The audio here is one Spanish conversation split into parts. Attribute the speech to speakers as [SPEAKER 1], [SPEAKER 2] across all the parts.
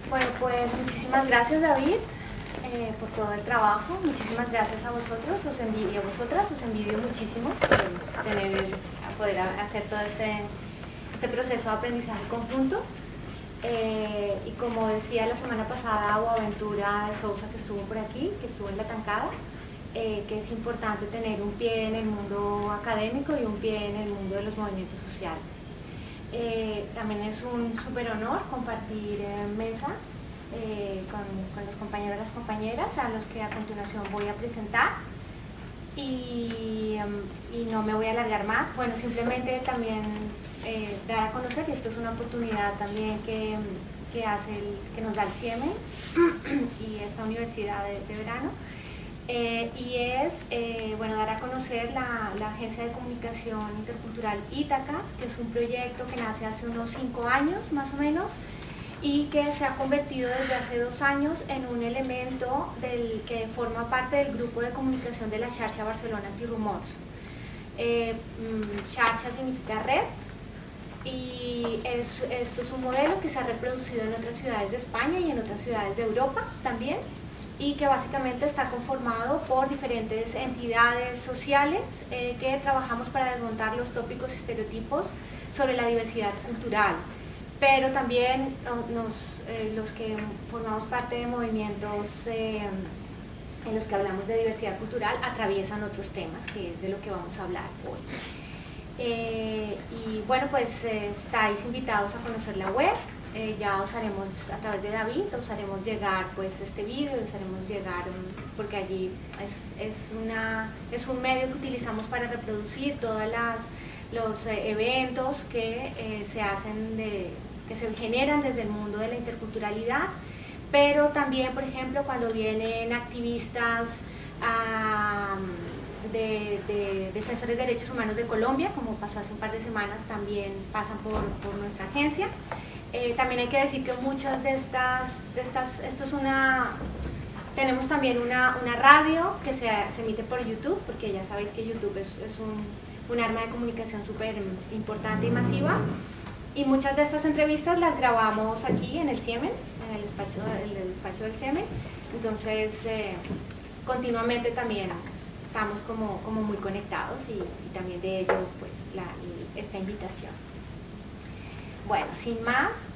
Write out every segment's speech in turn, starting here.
[SPEAKER 1] Bueno, pues muchísimas gracias, David, por todo el trabajo. Muchísimas gracias a vosotros, y a vosotras. Os envidio muchísimo poder hacer todo este proceso de aprendizaje conjunto. Y como decía la semana pasada Boaventura de Sousa, que estuvo por aquí, que estuvo en la Tancada, que es importante tener un pie en el mundo académico y un pie en el mundo de los movimientos sociales. También es un súper honor compartir mesa con los compañeros y las compañeras, a los que a continuación voy a presentar. Y no me voy a alargar más. Bueno, simplemente también dar a conocer que esto es una oportunidad también que nos da el CIEME y esta universidad de verano. Y es bueno, dar a conocer la Agencia de Comunicación Intercultural Ítaca, que es un proyecto que nace hace unos 5 años más o menos, y que se ha convertido desde hace 2 años en un elemento que forma parte del grupo de comunicación de la Xarxa Barcelona Antirumors. Xarxa significa red, y esto es un modelo que se ha reproducido en otras ciudades de España y en otras ciudades de Europa también, y que básicamente está conformado por diferentes entidades sociales que trabajamos para desmontar los tópicos y estereotipos sobre la diversidad cultural. Pero también los que formamos parte de movimientos en los que hablamos de diversidad cultural atraviesan otros temas, que es de lo que vamos a hablar hoy. Y bueno, pues estáis invitados a conocer la web. Ya os haremos, a través de David, os haremos llegar pues este vídeo, os haremos llegar, porque allí es un medio que utilizamos para reproducir todos los eventos que se hacen, que se generan desde el mundo de la interculturalidad, pero también, por ejemplo, cuando vienen activistas de defensores de derechos humanos de Colombia, como pasó hace un par de semanas, también pasan por nuestra agencia. También hay que decir que muchas de estas tenemos también una radio que se emite por YouTube, porque ya sabéis que YouTube es un arma de comunicación súper importante y masiva, y muchas de estas entrevistas las grabamos aquí en el CIEME, en el despacho del CIEME. Entonces continuamente también estamos como muy conectados, y también de ello pues esta invitación. Bueno, sin más,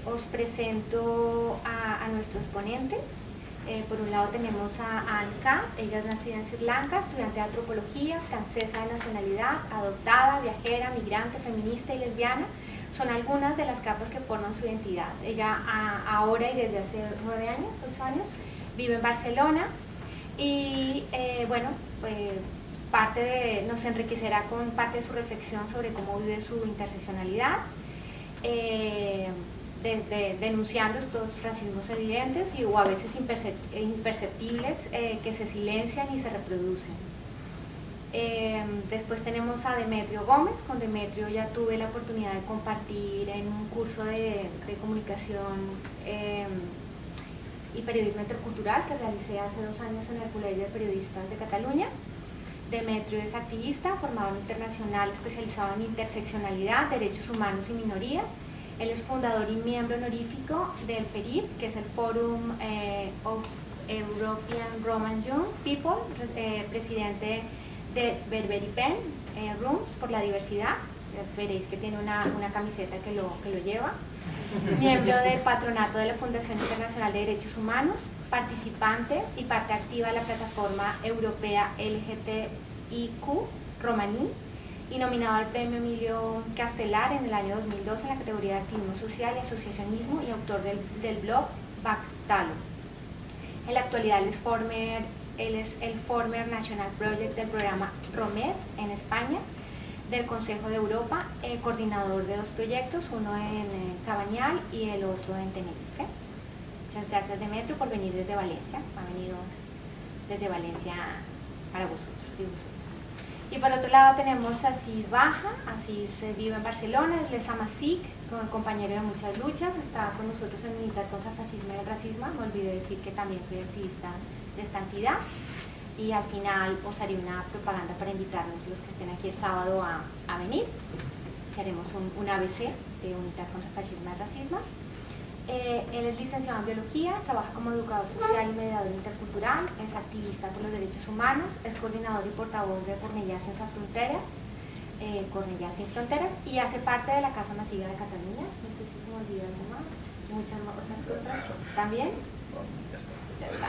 [SPEAKER 1] os presento a nuestros ponentes. Por un lado tenemos a Anka. Ella es nacida en Sri Lanka, estudiante de antropología, francesa de nacionalidad, adoptada, viajera, migrante, feminista y lesbiana. Son algunas de las capas que forman su identidad. Ella ahora y desde hace 9 años, 8 años, vive en Barcelona, y bueno, nos enriquecerá con parte de su reflexión sobre cómo vive su interseccionalidad, denunciando estos racismos evidentes o a veces imperceptibles que se silencian y se reproducen. Después tenemos a Demetrio Gómez. Con Demetrio ya tuve la oportunidad de compartir en un curso de comunicación y periodismo intercultural que realicé hace 2 años en el Colegio de Periodistas de Cataluña. Demetrio es activista, formador internacional especializado en interseccionalidad, derechos humanos y minorías. Él es fundador y miembro honorífico del FERIP, que es el Forum of European Roman Young People, presidente de Berberipen Rooms por la diversidad. Veréis que tiene una camiseta que lo lleva. Miembro del patronato de la Fundación Internacional de Derechos Humanos, participante y parte activa de la plataforma europea LGTBIQ Romaní, y nominado al premio Emilio Castelar en el año 2002 en la categoría de activismo social y asociacionismo, y autor del blog Baxtalo. En la actualidad él es el Former National Project del programa ROMED en España, del Consejo de Europa, coordinador de 2 proyectos, uno en Cabañal y el otro en Tenerife. Muchas gracias, Demetrio, por venir desde Valencia. Ha venido desde Valencia para vosotros y vosotras. Y por otro lado tenemos a Asís Baja. Asís vive en Barcelona, él es amasic, compañero de muchas luchas, está con nosotros en Unidad contra el Fascismo y el Racismo. Me olvidé decir que también soy activista de esta entidad, y al final os haré una propaganda para invitarnos los que estén aquí el sábado a venir, que haremos un ABC de Unidad contra el Fascismo y el Racismo. Él es licenciado en Biología, trabaja como educador social y mediador intercultural, es activista por los derechos humanos, es coordinador y portavoz de Cornellà Sense Fronteras, Cornellà Sin Fronteras, y hace parte de la Casa Masiva de Cataluña. No sé si se me olvidó algo más, muchas otras cosas también. Ya está.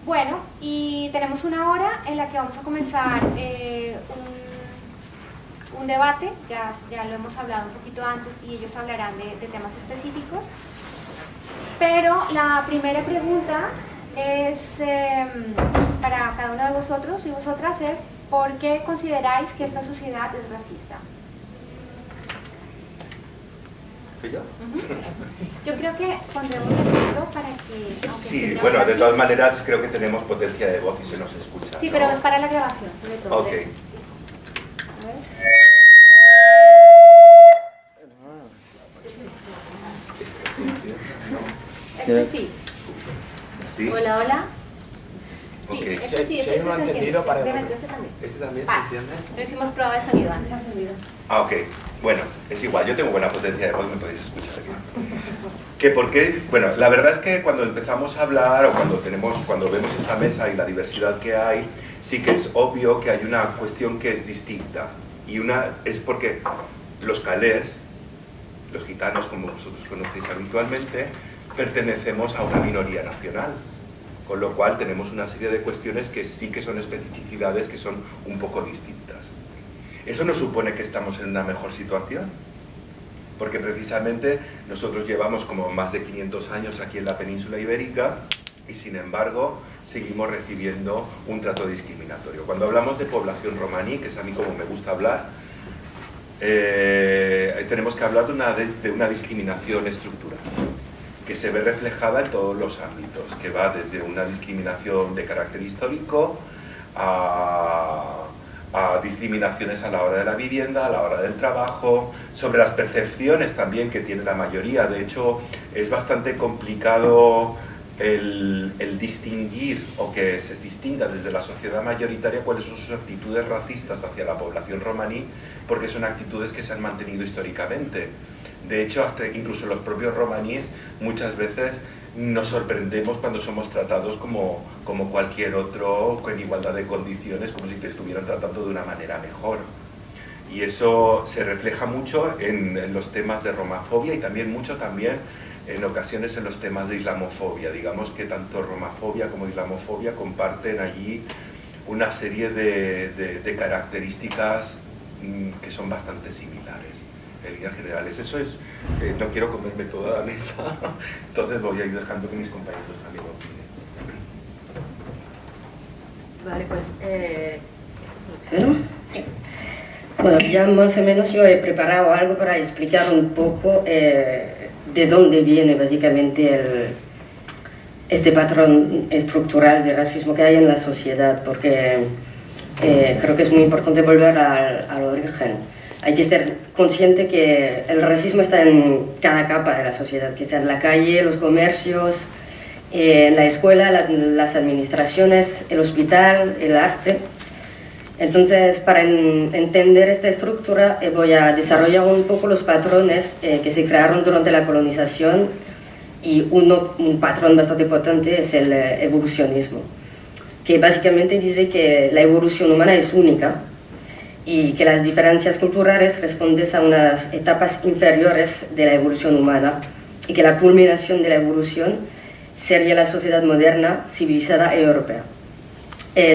[SPEAKER 1] Bueno, y tenemos una hora en la que vamos a comenzar un debate, ya lo hemos hablado un poquito antes y ellos hablarán de temas específicos, pero la primera pregunta es para cada uno de vosotros y vosotras es ¿por qué consideráis que esta sociedad es racista?
[SPEAKER 2] ¿Soy yo?
[SPEAKER 1] Yo creo que pondremos el micro para que...
[SPEAKER 2] Sí, bueno, de todas maneras creo que tenemos potencia de voz y se nos escucha.
[SPEAKER 1] Sí,
[SPEAKER 2] ¿no?
[SPEAKER 1] pero es para la grabación, sobre todo.
[SPEAKER 2] Ok.
[SPEAKER 1] Sí. A ver. Este sí.
[SPEAKER 2] ¿Sí?
[SPEAKER 1] Hola, hola.
[SPEAKER 2] Ok.
[SPEAKER 1] Sí, este sí, este
[SPEAKER 3] no
[SPEAKER 1] se
[SPEAKER 3] entendido
[SPEAKER 1] enciende.
[SPEAKER 3] para...
[SPEAKER 1] Demetrio, ese también.
[SPEAKER 2] ¿Este también se
[SPEAKER 1] Vale.
[SPEAKER 2] entiende?
[SPEAKER 1] No hicimos prueba de sonido antes.
[SPEAKER 2] Ah, ok. Bueno, es igual, yo tengo buena potencia de voz, me podéis escuchar bien. ¿Que por qué? Bueno, la verdad es que cuando empezamos a hablar o cuando vemos esta mesa y la diversidad que hay, sí que es obvio que hay una cuestión que es distinta. Y una es porque los calés, los gitanos como vosotros conocéis habitualmente, pertenecemos a una minoría nacional. Con lo cual tenemos una serie de cuestiones que sí que son especificidades que son un poco distintas. Eso no supone que estamos en una mejor situación, porque precisamente nosotros llevamos como más de 500 años aquí en la península ibérica y sin embargo seguimos recibiendo un trato discriminatorio. Cuando hablamos de población romaní, que es a mí como me gusta hablar, tenemos que hablar de una discriminación estructural que se ve reflejada en todos los ámbitos, que va desde una discriminación de carácter histórico a discriminaciones a la hora de la vivienda, a la hora del trabajo, sobre las percepciones también que tiene la mayoría. De hecho, es bastante complicado el distinguir o que se distinga desde la sociedad mayoritaria cuáles son sus actitudes racistas hacia la población romaní, porque son actitudes que se han mantenido históricamente. De hecho, hasta incluso los propios romaníes muchas veces nos sorprendemos cuando somos tratados como cualquier otro, con igualdad de condiciones, como si te estuvieran tratando de una manera mejor. Y eso se refleja mucho en los temas de romafobia y también mucho en ocasiones en los temas de islamofobia. Digamos que tanto romafobia como islamofobia comparten allí una serie de características que son bastante similares en líneas generales. Eso es, no quiero comerme toda la mesa, entonces voy a ir dejando que mis compañeros también opinen.
[SPEAKER 4] Vale, pues... ¿Bueno? Sí. Bueno, ya más o menos yo he preparado algo para explicar un poco de dónde viene básicamente este patrón estructural de racismo que hay en la sociedad, porque creo que es muy importante volver al origen. Hay que estar consciente que el racismo está en cada capa de la sociedad, que sea en la calle, los comercios, en la escuela, las administraciones, el hospital, el arte. Entonces, para entender esta estructura, voy a desarrollar un poco los patrones que se crearon durante la colonización, y un patrón bastante potente es el evolucionismo, que básicamente dice que la evolución humana es única y que las diferencias culturales responden a unas etapas inferiores de la evolución humana, y que la culminación de la evolución sería la sociedad moderna, civilizada y europea.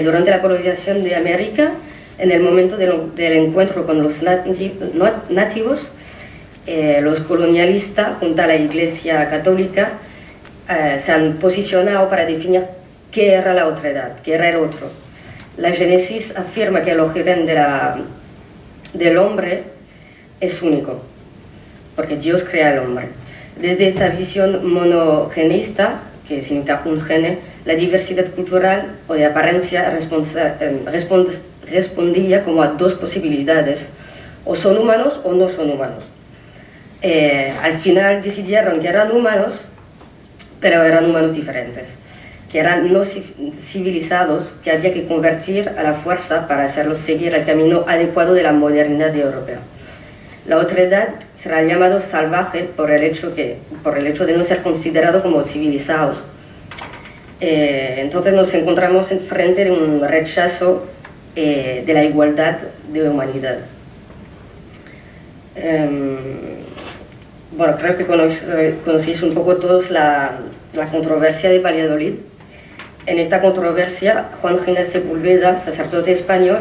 [SPEAKER 4] Durante la colonización de América, en el momento del encuentro con los nativos, los colonialistas junto a la Iglesia Católica se han posicionado para definir qué era la otredad, qué era el otro. La Génesis afirma que el origen del hombre es único, porque Dios crea al hombre. Desde esta visión monogenista, que significa un gene, la diversidad cultural o de apariencia respondía como a dos posibilidades: o son humanos o no son humanos. Al final decidieron que eran humanos, pero eran humanos diferentes, que eran no civilizados, que había que convertir a la fuerza para hacerlos seguir el camino adecuado de la modernidad europea. La otredad será llamado salvaje por el hecho de no ser considerado como civilizados. Entonces nos encontramos frente de un rechazo de la igualdad de humanidad. Bueno, creo que conocéis un poco todos la controversia de Valladolid. En esta controversia, Juan Ginés Sepúlveda, sacerdote español,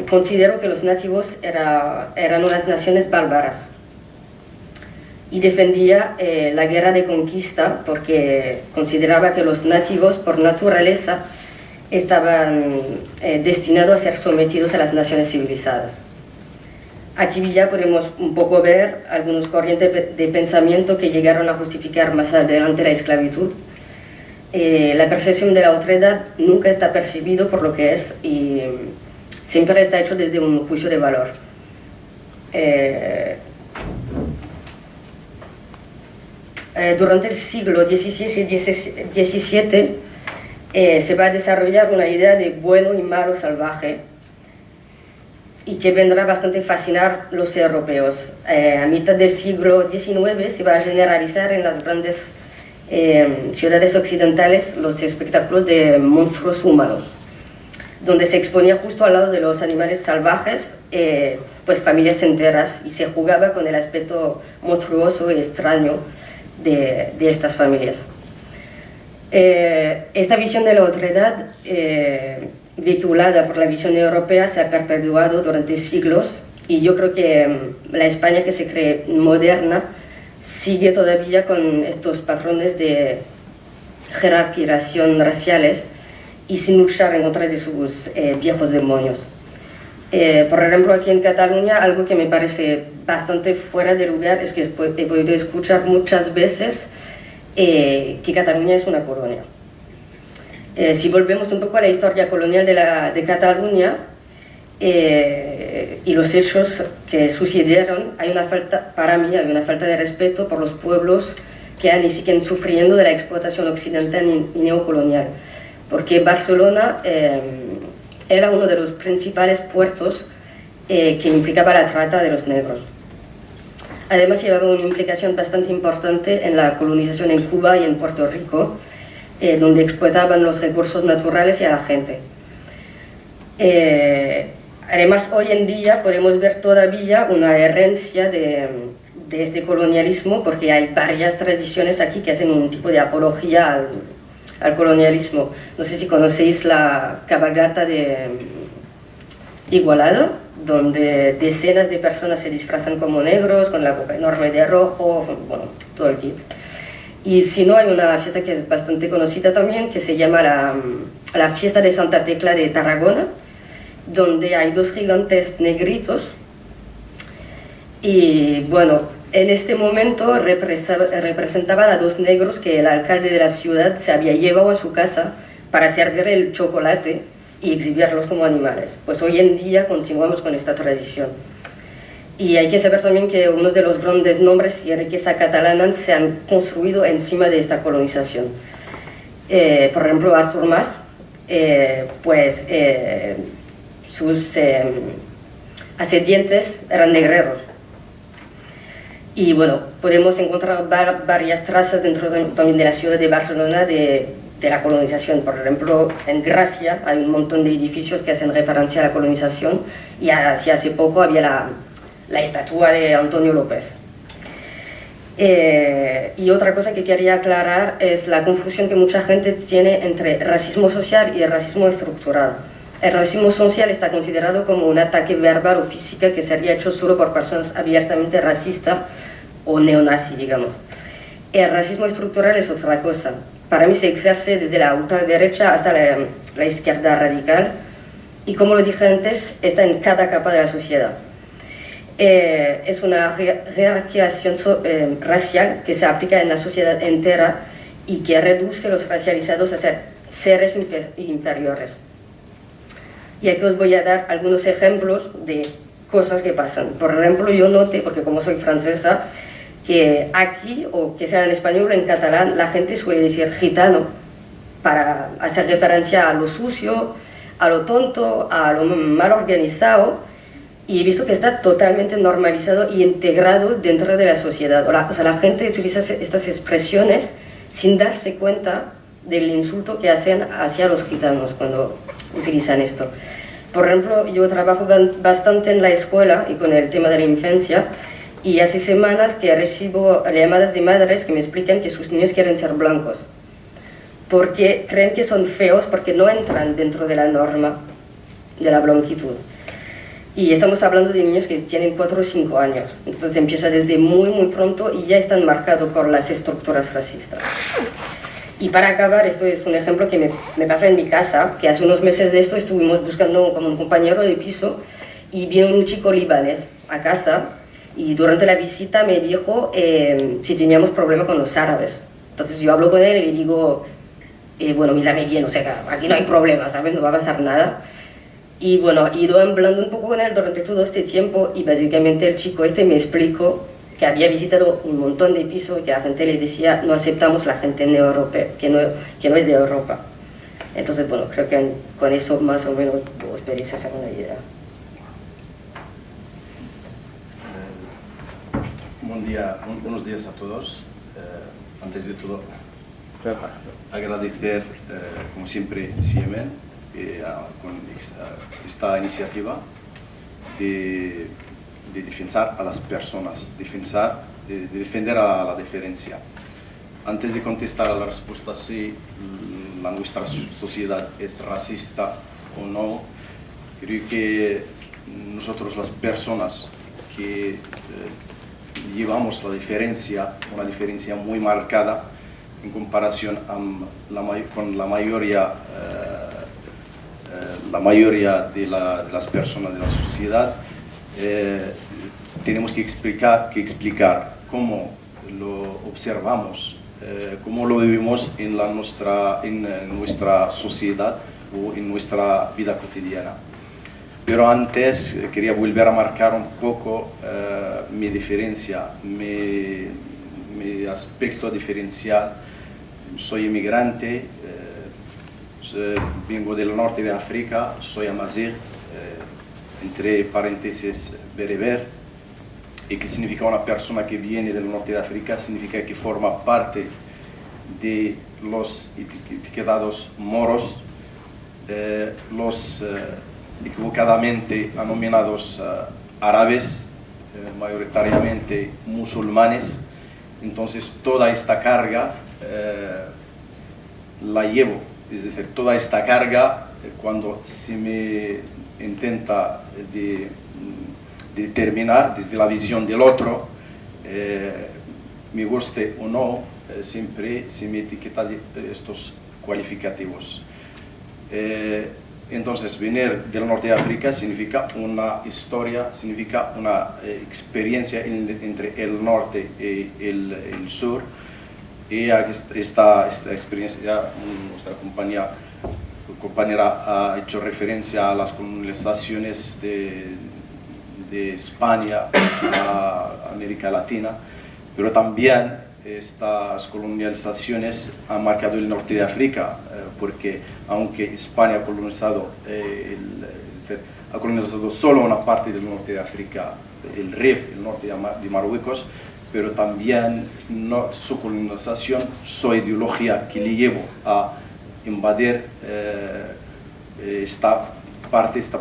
[SPEAKER 4] consideró que los nativos eran unas naciones bárbaras y defendía la guerra de conquista porque consideraba que los nativos por naturaleza estaban destinados a ser sometidos a las naciones civilizadas. Aquí ya podemos un poco ver algunos corrientes de pensamiento que llegaron a justificar más adelante la esclavitud. La percepción de la otredad nunca está percibido por lo que es y siempre está hecho desde un juicio de valor. Durante el siglo XVI y XVII se va a desarrollar una idea de bueno y malo salvaje y que vendrá bastante a fascinar los europeos. A mitad del siglo XIX se va a generalizar en las grandes ciudades occidentales los espectáculos de monstruos humanos, donde se exponía justo al lado de los animales salvajes pues familias enteras y se jugaba con el aspecto monstruoso y extraño de estas familias. Esta visión de la otredad vehiculada por la visión europea se ha perpetuado durante siglos y yo creo que la España que se cree moderna sigue todavía con estos patrones de jerarquización raciales y sin luchar en contra de sus viejos demonios. Por ejemplo, aquí en Cataluña, algo que me parece bastante fuera de lugar es que he podido escuchar muchas veces que Cataluña es una colonia. Si volvemos un poco a la historia colonial de Cataluña y los hechos que sucedieron, para mí hay una falta de respeto por los pueblos que han y siguen sufriendo de la explotación occidental y neocolonial, porque Barcelona era uno de los principales puertos que implicaba la trata de los negros. Además llevaba una implicación bastante importante en la colonización en Cuba y en Puerto Rico, donde explotaban los recursos naturales y a la gente. Además, hoy en día podemos ver todavía una herencia de este colonialismo, porque hay varias tradiciones aquí que hacen un tipo de apología al colonialismo. No sé si conocéis la cabalgata de Igualada, donde decenas de personas se disfrazan como negros, con la boca enorme de rojo, bueno, todo el kit. Y si no, hay una fiesta que es bastante conocida también, que se llama la fiesta de Santa Tecla de Tarragona, donde hay dos gigantes negritos. Y bueno, en este momento representaban a dos negros que el alcalde de la ciudad se había llevado a su casa para servir el chocolate y exhibirlos como animales. Pues hoy en día continuamos con esta tradición. Y hay que saber también que uno de los grandes nombres y riqueza catalana se han construido encima de esta colonización. Por ejemplo, Artur Mas, sus ascendientes eran negreros. Y bueno, podemos encontrar varias trazas dentro también de la ciudad de Barcelona de la colonización. Por ejemplo, en Gracia hay un montón de edificios que hacen referencia a la colonización y hace poco había la estatua de Antonio López. Y otra cosa que quería aclarar es la confusión que mucha gente tiene entre racismo social y el racismo estructural. El racismo social está considerado como un ataque verbal o físico que sería hecho solo por personas abiertamente racistas o neonazi, digamos. El racismo estructural es otra cosa. Para mí se ejerce desde la ultraderecha hasta la izquierda radical y, como lo dije antes, está en cada capa de la sociedad. Es una jerarquización racial que se aplica en la sociedad entera y que reduce a los racializados a ser seres inferiores. Y aquí os voy a dar algunos ejemplos de cosas que pasan. Por ejemplo, yo noté, porque como soy francesa, que aquí, o que sea en español o en catalán, la gente suele decir gitano para hacer referencia a lo sucio, a lo tonto, a lo mal organizado, y he visto que está totalmente normalizado y integrado dentro de la sociedad. O sea, la gente utiliza estas expresiones sin darse cuenta del insulto que hacen hacia los gitanos cuando utilizan esto. Por ejemplo, yo trabajo bastante en la escuela y con el tema de la infancia, y hace semanas que recibo llamadas de madres que me explican que sus niños quieren ser blancos, porque creen que son feos, porque no entran dentro de la norma de la blanquitud. Y estamos hablando de niños que tienen 4 o 5 años, entonces empieza desde muy pronto y ya están marcados por las estructuras racistas. Y para acabar, esto es un ejemplo que me pasó en mi casa, que hace unos meses de esto estuvimos buscando como un compañero de piso y vino un chico libanés a casa y durante la visita me dijo si teníamos problema con los árabes. Entonces yo hablo con él y le digo, bueno, mírame bien, o sea, aquí no hay problema, ¿sabes? No va a pasar nada. Y bueno, he ido hablando un poco con él durante todo este tiempo y básicamente el chico este me explicó que había visitado un montón de pisos y que la gente le decía no aceptamos la gente europea, que no es de Europa. Entonces, bueno, creo que con eso más o menos os podéis hacer una idea.
[SPEAKER 3] Buenos días a todos. Antes de todo, agradecer, como siempre, CIEMEN con esta iniciativa de defender a las personas, de defender a la diferencia. Antes de contestar a la respuesta si nuestra sociedad es racista o no, creo que nosotros las personas que llevamos una diferencia muy marcada en comparación con la mayoría de las personas de la sociedad, tenemos que explicar cómo lo observamos, cómo lo vivimos en nuestra sociedad o en nuestra vida cotidiana. Pero antes quería volver a marcar un poco mi diferencia, mi aspecto diferencial. Soy inmigrante, vengo del norte de África, soy amazigh, entre paréntesis bereber, y que significa una persona que viene del norte de África, significa que forma parte de los etiquetados moros, los equivocadamente denominados árabes, mayoritariamente musulmanes. Entonces toda esta carga la llevo, es decir, toda esta carga cuando se me intenta determinar desde la visión del otro, me guste o no, siempre se me etiqueta de estos cualificativos. Entonces, venir del norte de África significa una historia, significa una experiencia entre el norte y el sur. Y esta experiencia, nuestra compañera ha hecho referencia a las colonizaciones de España a América Latina, pero también estas colonizaciones han marcado el norte de África, porque aunque España ha colonizado solo una parte del norte de África, el Rif, el norte de Marruecos, pero también su colonización, su ideología que le llevó a invadir esta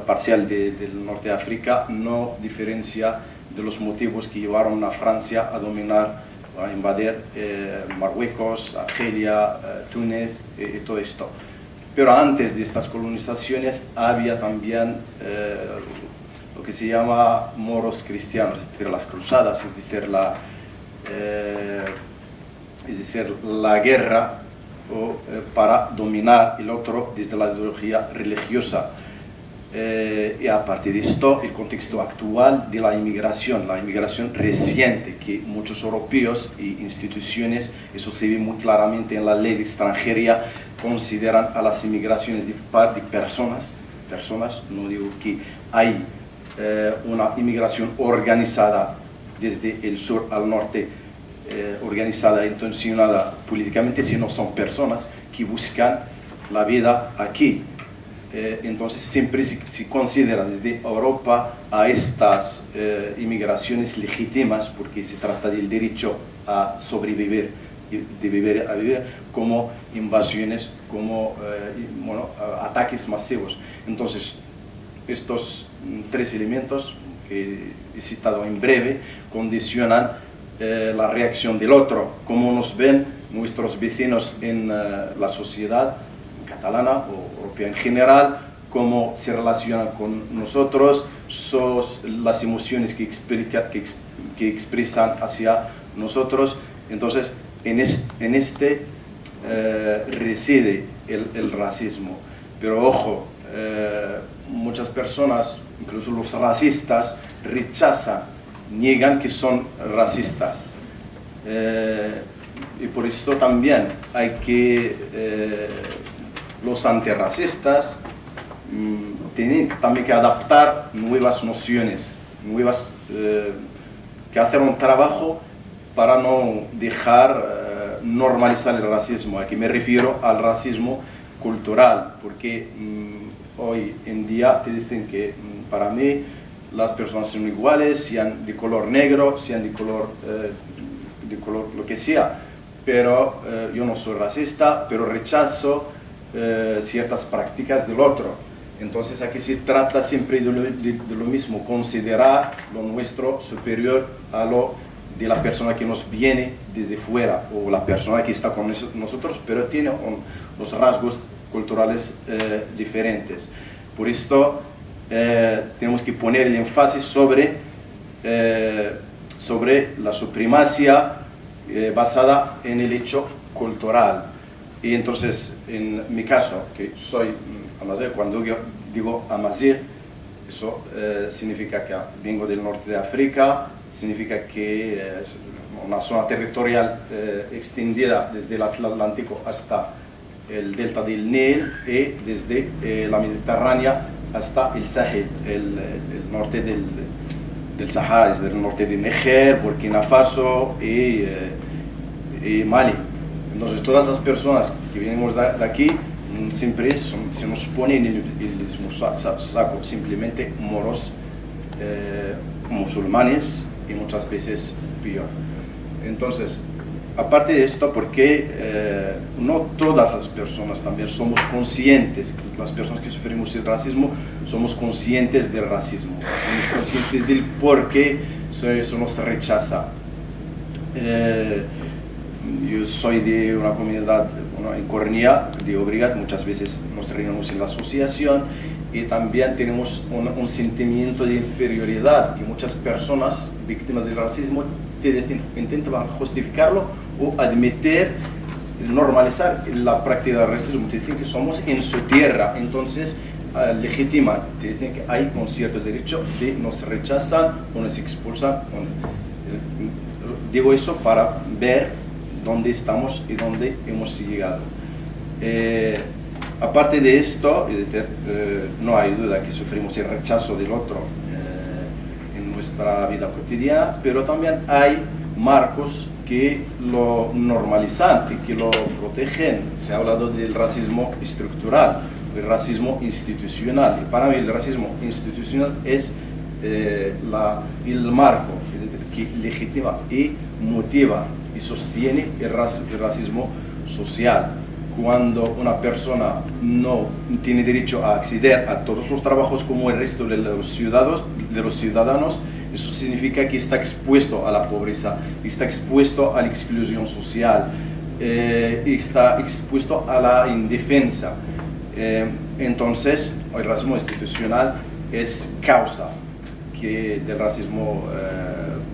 [SPEAKER 3] parcial del norte de África, no diferencia de los motivos que llevaron a Francia a dominar, a invadir Marruecos, Argelia, Túnez y todo esto. Pero antes de estas colonizaciones había también lo que se llama moros cristianos, es decir, las cruzadas, es decir, la guerra para dominar el otro desde la ideología religiosa. Y a partir de esto, el contexto actual de la inmigración reciente, que muchos europeos e instituciones, eso se ve muy claramente en la ley de extranjería, consideran a las inmigraciones de personas, no digo que hay una inmigración organizada desde el sur al norte, organizada, intencionada políticamente, sino son personas que buscan la vida aquí. entonces siempre se considera desde Europa a estas inmigraciones legítimas, porque se trata del derecho a sobrevivir, de vivir a vivir, como invasiones, como ataques masivos. Entonces, estos tres elementos que he citado en breve condicionan la reacción del otro, cómo nos ven nuestros vecinos en la sociedad catalana o europea en general, cómo se relacionan con nosotros, las emociones que expresan hacia nosotros. Entonces, en este reside el racismo. Pero ojo, muchas personas, incluso los racistas, rechazan, niegan que son racistas. Y por esto también hay que, los antirracistas tienen también que adaptar nuevas nociones, que hacer un trabajo para no dejar normalizar el racismo. Aquí me refiero al racismo cultural, porque hoy en día te dicen que para mí las personas son iguales, sean de color negro, sean de color lo que sea, pero yo no soy racista, pero rechazo ciertas prácticas del otro. Entonces aquí se trata siempre de lo mismo, considerar lo nuestro superior a lo de la persona que nos viene desde fuera, o la persona que está con nosotros, pero tiene los rasgos culturales diferentes. Por esto tenemos que poner el énfasis sobre la supremacía basada en el hecho cultural. Y entonces, en mi caso, que soy amazigh, cuando yo digo amazigh, eso significa que vengo del norte de África, significa que es una zona territorial extendida desde el Atlántico hasta el delta del Nil y desde la Mediterránea hasta el Sahel, el norte del Sahara, desde el norte de Níger, Burkina Faso y Mali. Entonces todas las personas que venimos de aquí siempre se nos ponen en el mismo saco, simplemente moros, musulmanes y muchas veces peor. Entonces, aparte de esto, porque no todas las personas también somos conscientes, las personas que sufrimos el racismo, somos conscientes del racismo, somos conscientes del por qué eso nos rechaza. Yo soy de una comunidad en Cornellà, de Llobregat, muchas veces nos reunimos en la asociación y también tenemos un sentimiento de inferioridad que muchas personas víctimas del racismo intentan justificarlo o admitir, normalizar la práctica del racismo. Te dicen que somos en su tierra, entonces legitiman, te dicen que hay un cierto derecho de nos rechazan o nos expulsan. Digo eso para ver dónde estamos y dónde hemos llegado. Aparte de esto, es decir, no hay duda que sufrimos el rechazo del otro en nuestra vida cotidiana, pero también hay marcos que lo normalizan y que lo protegen. Se ha hablado del racismo estructural, del racismo institucional. Y para mí el racismo institucional es el marco que legitima y motiva y sostiene el racismo social. Cuando una persona no tiene derecho a acceder a todos los trabajos como el resto de los ciudadanos, eso significa que está expuesto a la pobreza, está expuesto a la exclusión social, está expuesto a la indefensa. Entonces, el racismo institucional es causa del racismo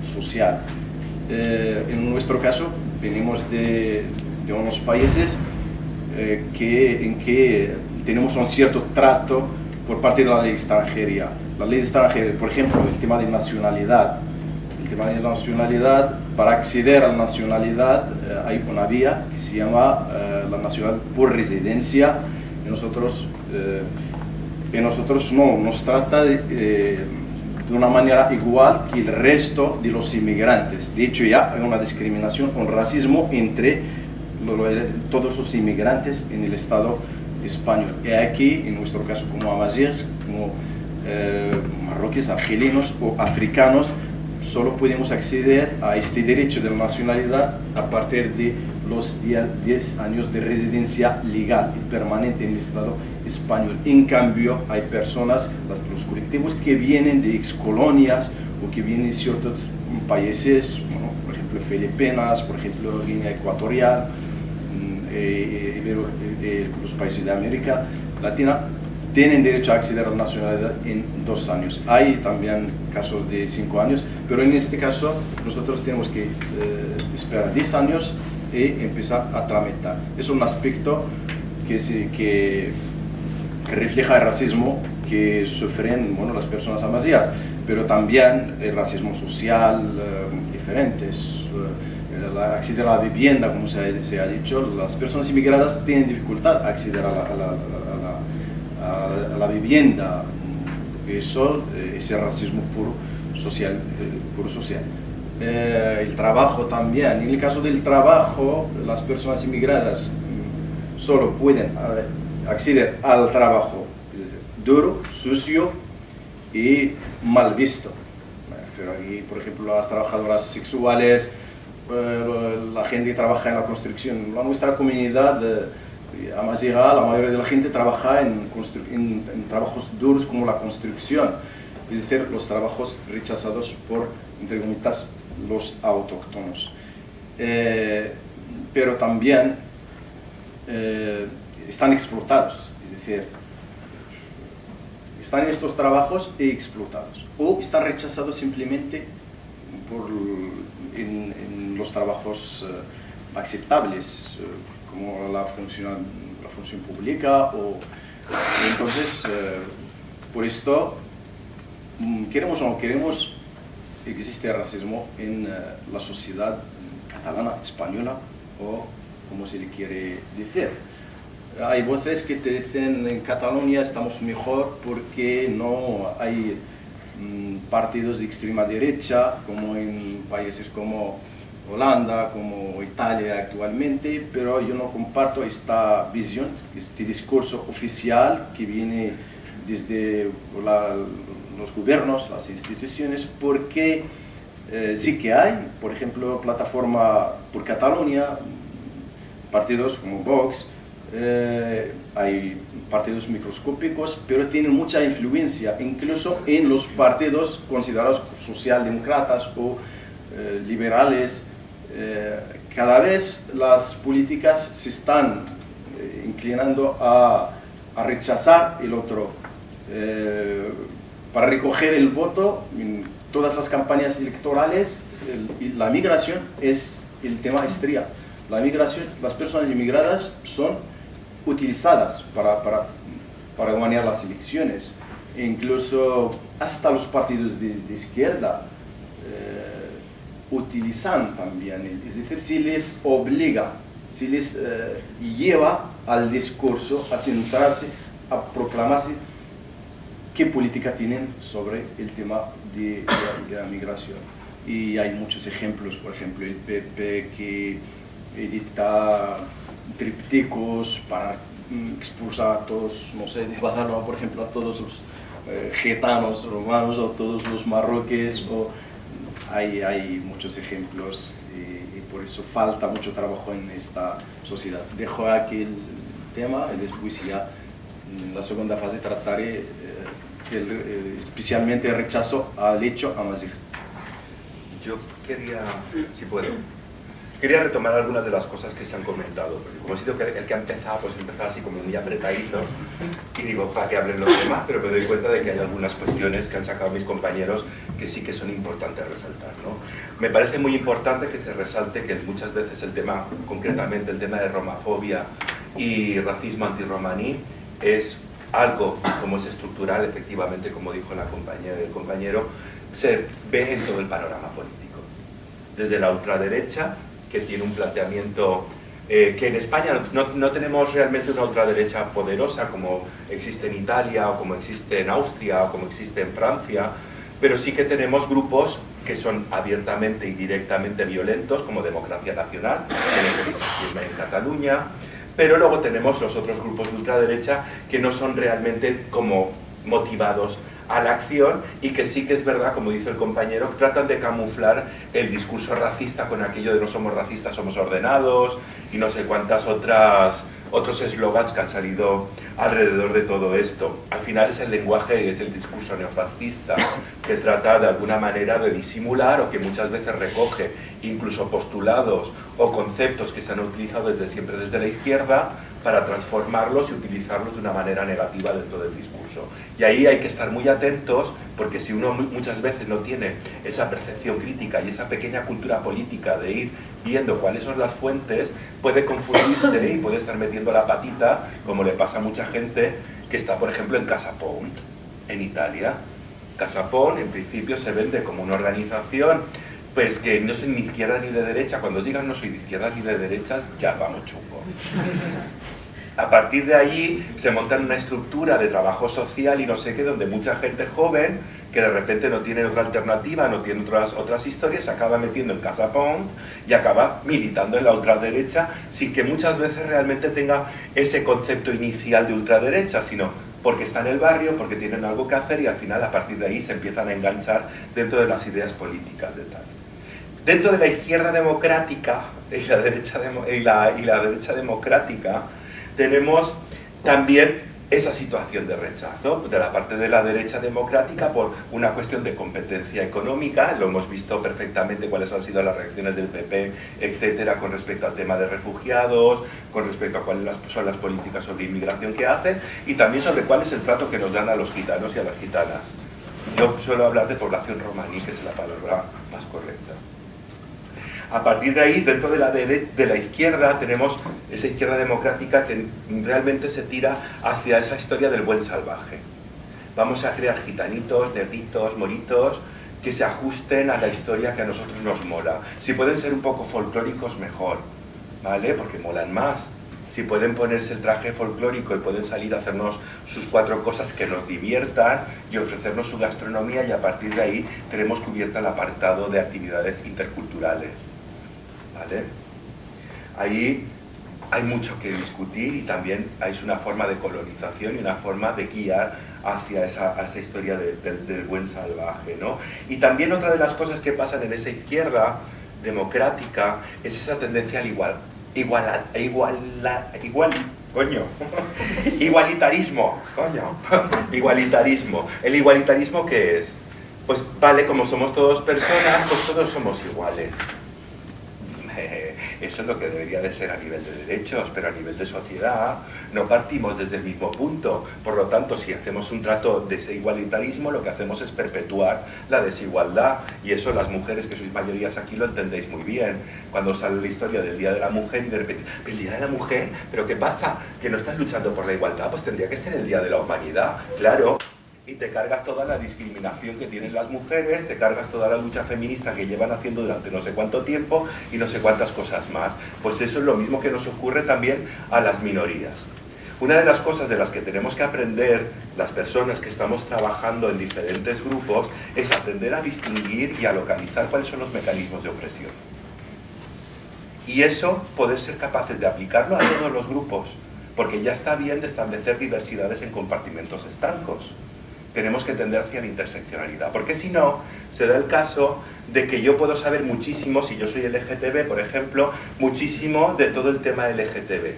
[SPEAKER 3] social. En nuestro caso, venimos de unos países en que tenemos un cierto trato por parte de la ley extranjera. La ley extranjera, por ejemplo, el tema de nacionalidad. El tema de nacionalidad, para acceder a la nacionalidad hay una vía que se llama la nacionalidad por residencia. Y nosotros no nos trata de una manera igual que el resto de los inmigrantes. De hecho, ya hay una discriminación, un racismo entre todos los inmigrantes en el Estado español. Y aquí, en nuestro caso, como amazigh, como marroquíes, argelinos o africanos, solo podemos acceder a este derecho de la nacionalidad a partir de los 10 años de residencia legal y permanente en el Estado español. En cambio, hay personas, los colectivos que vienen de excolonias o que vienen de ciertos países, bueno, por ejemplo Filipinas, por ejemplo Guinea Ecuatorial, los países de América Latina, tienen derecho a acceder a la nacionalidad en 2 años. Hay también casos de 5 años, pero en este caso nosotros tenemos que esperar 10 años y empezar a tramitar. Es un aspecto que refleja el racismo que sufren, bueno, las personas amazighas, pero también el racismo social diferentes, acceder a la vivienda, como se ha dicho. Las personas inmigradas tienen dificultad a acceder a la vivienda, eso es el racismo puro social. El trabajo también. En el caso del trabajo, las personas inmigradas solo pueden acceder al trabajo duro, sucio y mal visto. Pero aquí, por ejemplo, las trabajadoras sexuales, la gente que trabaja en la construcción, nuestra comunidad amazigha, la mayoría de la gente trabaja en trabajos duros como la construcción, es decir, los trabajos rechazados por, entre comillas, los autóctonos. Pero también están explotados, es decir, están en estos trabajos y explotados, o están rechazados simplemente en los trabajos aceptables, como la función pública. Entonces, por esto, queremos o no queremos, existe racismo en la sociedad catalana, española, o como se le quiere decir. Hay voces que te dicen en Cataluña estamos mejor porque no hay partidos de extrema derecha como en países como Holanda, como Italia actualmente, pero yo no comparto esta visión, este discurso oficial que viene desde los gobiernos, las instituciones, porque sí que hay, por ejemplo, Plataforma por Cataluña, partidos como Vox, hay partidos microscópicos, pero tienen mucha influencia, incluso en los partidos considerados socialdemócratas o liberales. Cada vez las políticas se están inclinando a rechazar el otro, para recoger el voto en todas las campañas electorales. La migración es el tema estrella. La migración, las personas inmigradas son utilizadas para ganar las elecciones, e incluso hasta los partidos de izquierda utilizan también, es decir, si les obliga, si les lleva al discurso a centrarse, a proclamarse qué política tienen sobre el tema de la migración. Y hay muchos ejemplos, por ejemplo, el PP que edita trípticos para expulsar a todos, no sé, de Badalona, por ejemplo, a todos los gitanos, romanos, o todos los marroquíes, hay muchos ejemplos, y por eso falta mucho trabajo en esta sociedad. Dejo aquí el tema y después ya en la segunda fase trataré especialmente el rechazo al hecho amazigh.
[SPEAKER 2] Yo quería, si puedo, quería retomar algunas de las cosas que se han comentado, porque como he sido el que ha empezado, pues empezado así como muy apretadito, y digo, para que hablen los demás, pero me doy cuenta de que hay algunas cuestiones que han sacado mis compañeros que sí que son importantes resaltar, ¿no? Me parece muy importante que se resalte que muchas veces el tema, concretamente el tema de romafobia y racismo antirromaní, es algo como es estructural, efectivamente, como dijo la compañera y el compañero, se ve en todo el panorama político. Desde la ultraderecha, que tiene un planteamiento que en España no tenemos realmente una ultraderecha poderosa como existe en Italia, o como existe en Austria, o como existe en Francia, pero sí que tenemos grupos que son abiertamente y directamente violentos, como Democracia Nacional, que tenéis aquí en Cataluña. pero luego tenemos los otros grupos de ultraderecha que no son realmente como motivados a la acción y que sí que es verdad, como dice el compañero, tratan de camuflar el discurso racista con aquello de no somos racistas, somos ordenados y no sé cuántas otros eslogans que han salido alrededor de todo esto. Al final es el lenguaje, es el discurso neofascista que trata de alguna manera de disimular o que muchas veces recoge incluso postulados o conceptos que se han utilizado desde siempre desde la izquierda para transformarlos y utilizarlos de una manera negativa dentro del discurso. Y ahí hay que estar muy atentos porque si uno muchas veces no tiene esa percepción crítica y esa pequeña cultura política de ir viendo cuáles son las fuentes, puede confundirse y puede estar metiendo la patita, como le pasa a mucha gente que está, por ejemplo, en Casa Pound, en Italia. Casa Pound, en principio, se vende como una organización pues que no soy ni izquierda ni de derecha. Cuando os digan no soy de izquierda ni de derechas, ya vamos chungo. A partir de allí se monta una estructura de trabajo social y no sé qué, donde mucha gente joven que de repente no tiene otra alternativa, no tiene otras historias, se acaba metiendo en Casa Pound y acaba militando en la ultraderecha sin que muchas veces realmente tenga ese concepto inicial de ultraderecha, sino porque está en el barrio, porque tienen algo que hacer y al final a partir de ahí se empiezan a enganchar dentro de las ideas políticas de tal. Dentro de la izquierda democrática y la derecha democrática tenemos también esa situación de rechazo de la parte de la derecha democrática por una cuestión de competencia económica. Lo hemos visto perfectamente cuáles han sido las reacciones del PP, etcétera, con respecto al tema de refugiados, con respecto a cuáles son las políticas sobre inmigración que hacen y también sobre cuál es el trato que nos dan a los gitanos y a las gitanas. Yo suelo hablar de población romaní, que es la palabra más correcta. A partir de ahí, dentro de la izquierda, tenemos esa izquierda democrática que realmente se tira hacia esa historia del buen salvaje. Vamos a crear gitanitos, negritos, moritos, que se ajusten a la historia que a nosotros nos mola. Si pueden ser un poco folclóricos, mejor, ¿vale? Porque molan más. Si pueden ponerse el traje folclórico y pueden salir a hacernos sus 4 cosas que nos diviertan y ofrecernos su gastronomía, y a partir de ahí tenemos cubierta el apartado de actividades interculturales. ¿Vale? Ahí hay mucho que discutir y también hay una forma de colonización y una forma de guiar hacia esa historia del buen salvaje, ¿no? Y también otra de las cosas que pasan en esa izquierda democrática es esa tendencia al igualitarismo, coño. Igualitarismo. ¿El igualitarismo qué es? Pues vale, como somos todos personas, pues todos somos iguales. Eso es lo que debería de ser a nivel de derechos, pero a nivel de sociedad no partimos desde el mismo punto. Por lo tanto, si hacemos un trato de ese igualitarismo, lo que hacemos es perpetuar la desigualdad. Y eso las mujeres, que sois mayorías aquí, lo entendéis muy bien. Cuando sale la historia del Día de la Mujer y de repente, ¿el Día de la Mujer? ¿Pero qué pasa? ¿Que no estás luchando por la igualdad? Pues tendría que ser el Día de la Humanidad, claro. Y te cargas toda la discriminación que tienen las mujeres, te cargas toda la lucha feminista que llevan haciendo durante no sé cuánto tiempo y no sé cuántas cosas más. Pues eso es lo mismo que nos ocurre también a las minorías. Una de las cosas de las que tenemos que aprender las personas que estamos trabajando en diferentes grupos es aprender a distinguir y a localizar cuáles son los mecanismos de opresión. Y eso, poder ser capaces de aplicarlo a todos los grupos, porque ya está bien de establecer diversidades en compartimentos estancos. Tenemos que tender hacia la interseccionalidad, porque si no, se da el caso de que yo puedo saber muchísimo, si yo soy LGTB, por ejemplo, muchísimo de todo el tema LGTB.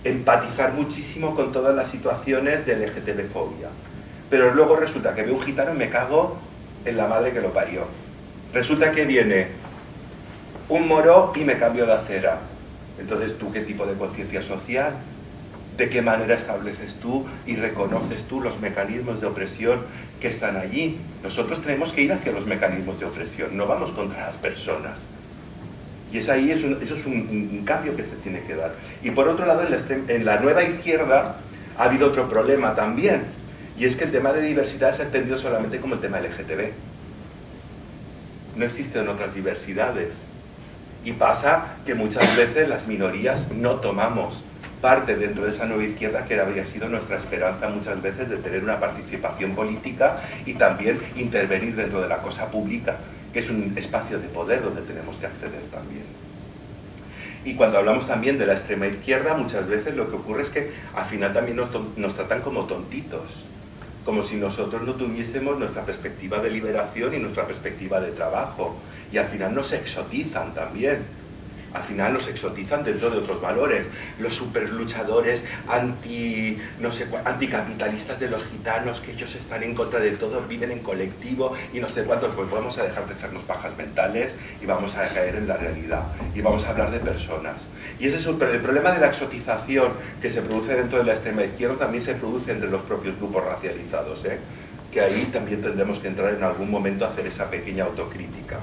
[SPEAKER 2] Empatizar muchísimo con todas las situaciones de LGTB-fobia. Pero luego resulta que veo un gitano y me cago en la madre que lo parió. Resulta que viene un moro y me cambio de acera. Entonces, ¿tú qué tipo de conciencia social? ¿De qué manera estableces tú y reconoces tú los mecanismos de opresión que están allí? Nosotros tenemos que ir hacia los mecanismos de opresión, no vamos contra las personas. Y eso es un cambio que se tiene que dar. Y por otro lado, en la nueva izquierda ha habido otro problema también, y es que el tema de diversidad se ha entendido solamente como el tema LGTB. No existen otras diversidades. Y pasa que muchas veces las minorías no tomamos parte dentro de esa nueva izquierda que habría sido nuestra esperanza muchas veces de tener una participación política y también intervenir dentro de la cosa pública, que es un espacio de poder donde tenemos que acceder también. Y cuando hablamos también de la extrema izquierda, muchas veces lo que ocurre es que al final también nos tratan como tontitos, como si nosotros no tuviésemos nuestra perspectiva de liberación y nuestra perspectiva de trabajo. Y al final nos exotizan también. Al final nos exotizan dentro de otros valores. Los superluchadores anticapitalistas de los gitanos, que ellos están en contra de todo, viven en colectivo y no sé cuántos, pues vamos a dejar de echarnos pajas mentales y vamos a caer en la realidad. Y vamos a hablar de personas. Y ese es el problema de la exotización que se produce dentro de la extrema izquierda, también se produce entre los propios grupos racializados, que ahí también tendremos que entrar en algún momento a hacer esa pequeña autocrítica.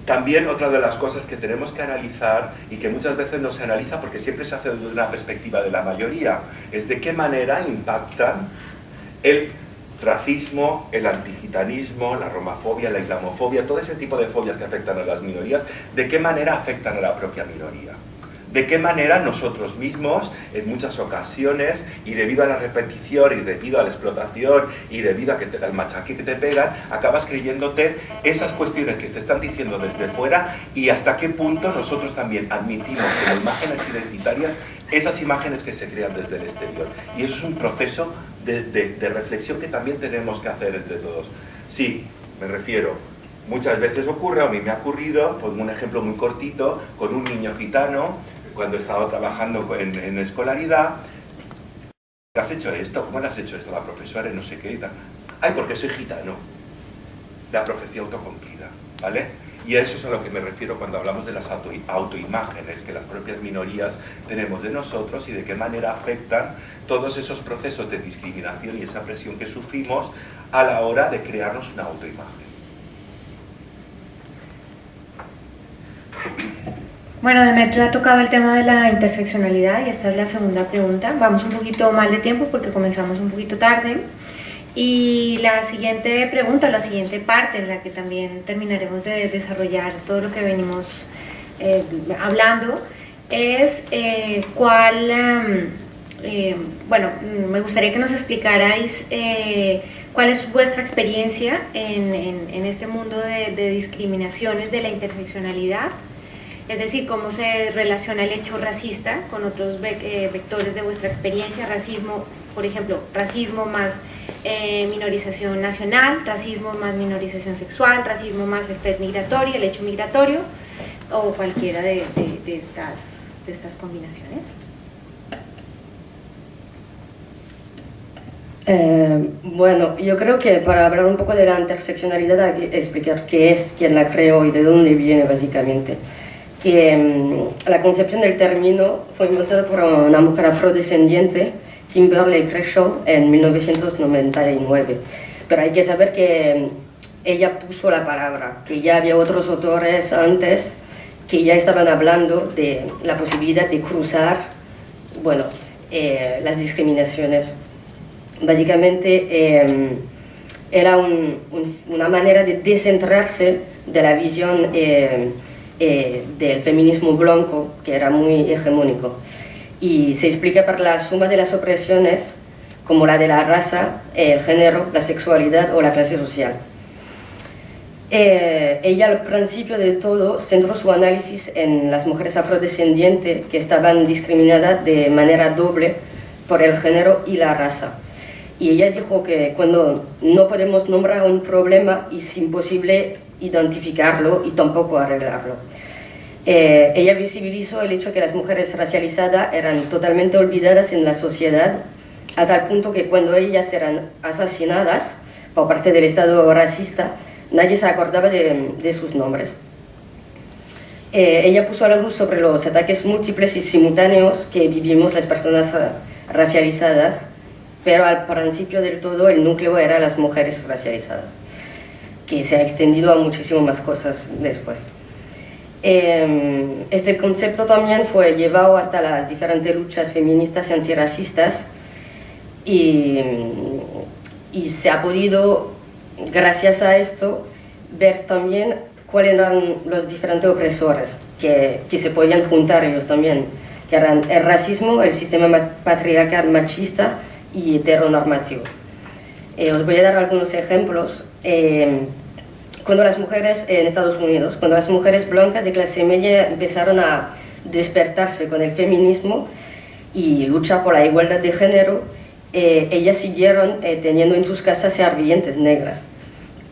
[SPEAKER 2] También otra de las cosas que tenemos que analizar y que muchas veces no se analiza porque siempre se hace desde una perspectiva de la mayoría, es de qué manera impactan el racismo, el antigitanismo, la romafobia, la islamofobia, todo ese tipo de fobias que afectan a las minorías, de qué manera afectan a la propia minoría. De qué manera nosotros mismos, en muchas ocasiones, y debido a la repetición, y debido a la explotación, y debido a que al machaque que te pegan, acabas creyéndote esas cuestiones que te están diciendo desde fuera, y hasta qué punto nosotros también admitimos como imágenes identitarias esas imágenes que se crean desde el exterior. Y eso es un proceso de reflexión que también tenemos que hacer entre todos. Sí, me refiero, muchas veces ocurre, a mí me ha ocurrido, pongo un ejemplo muy cortito, con un niño gitano, cuando he estado trabajando en escolaridad. ¿Has hecho esto? ¿Cómo le has hecho esto a la profesora? No sé qué y tal. Ay, porque soy gitano. La profecía autocumplida, ¿vale? Y a eso es a lo que me refiero cuando hablamos de las autoimágenes que las propias minorías tenemos de nosotros y de qué manera afectan todos esos procesos de discriminación y esa presión que sufrimos a la hora de crearnos una autoimagen.
[SPEAKER 1] Bueno, Demetrio ha tocado el tema de la interseccionalidad y esta es la segunda pregunta. Vamos un poquito mal de tiempo porque comenzamos un poquito tarde. Y la siguiente pregunta, la siguiente parte en la que también terminaremos de desarrollar todo lo que venimos hablando es bueno, me gustaría que nos explicarais cuál es vuestra experiencia en este mundo de discriminaciones de la interseccionalidad. Es decir, cómo se relaciona el hecho racista con otros vectores de vuestra experiencia, racismo, por ejemplo, racismo más minorización nacional, racismo más minorización sexual, racismo más el FED migratorio, el hecho migratorio, o cualquiera de estas combinaciones.
[SPEAKER 4] Bueno, yo creo que para hablar un poco de la interseccionalidad hay que explicar qué es, quién la creó y de dónde viene básicamente. Que la concepción del término fue inventada por una mujer afrodescendiente, Kimberly Crenshaw, en 1999. Pero hay que saber que ella puso la palabra, que ya había otros autores antes que ya estaban hablando de la posibilidad de cruzar, bueno, las discriminaciones. Básicamente era una manera de descentrarse de la visión del feminismo blanco, que era muy hegemónico, y se explica por la suma de las opresiones como la de la raza, el género, la sexualidad o la clase social. Ella al principio de todo centró su análisis en las mujeres afrodescendientes que estaban discriminadas de manera doble por el género y la raza. Y ella dijo que cuando no podemos nombrar un problema es imposible identificarlo y tampoco arreglarlo. Ella visibilizó el hecho que las mujeres racializadas eran totalmente olvidadas en la sociedad, a tal punto que cuando ellas eran asesinadas por parte del Estado racista, nadie se acordaba de sus nombres. Ella puso a la luz sobre los ataques múltiples y simultáneos que vivimos las personas racializadas, pero al principio del todo el núcleo era las mujeres racializadas, que se ha extendido a muchísimas más cosas después. Este concepto también fue llevado hasta las diferentes luchas feministas y antirracistas y se ha podido, gracias a esto, ver también cuáles eran los diferentes opresores que se podían juntar ellos también, que eran el racismo, el sistema patriarcal machista y heteronormativo. Os voy a dar algunos ejemplos. cuando las mujeres en Estados Unidos, cuando las mujeres blancas de clase media empezaron a despertarse con el feminismo y luchar por la igualdad de género, ellas siguieron teniendo en sus casas servidumbre negras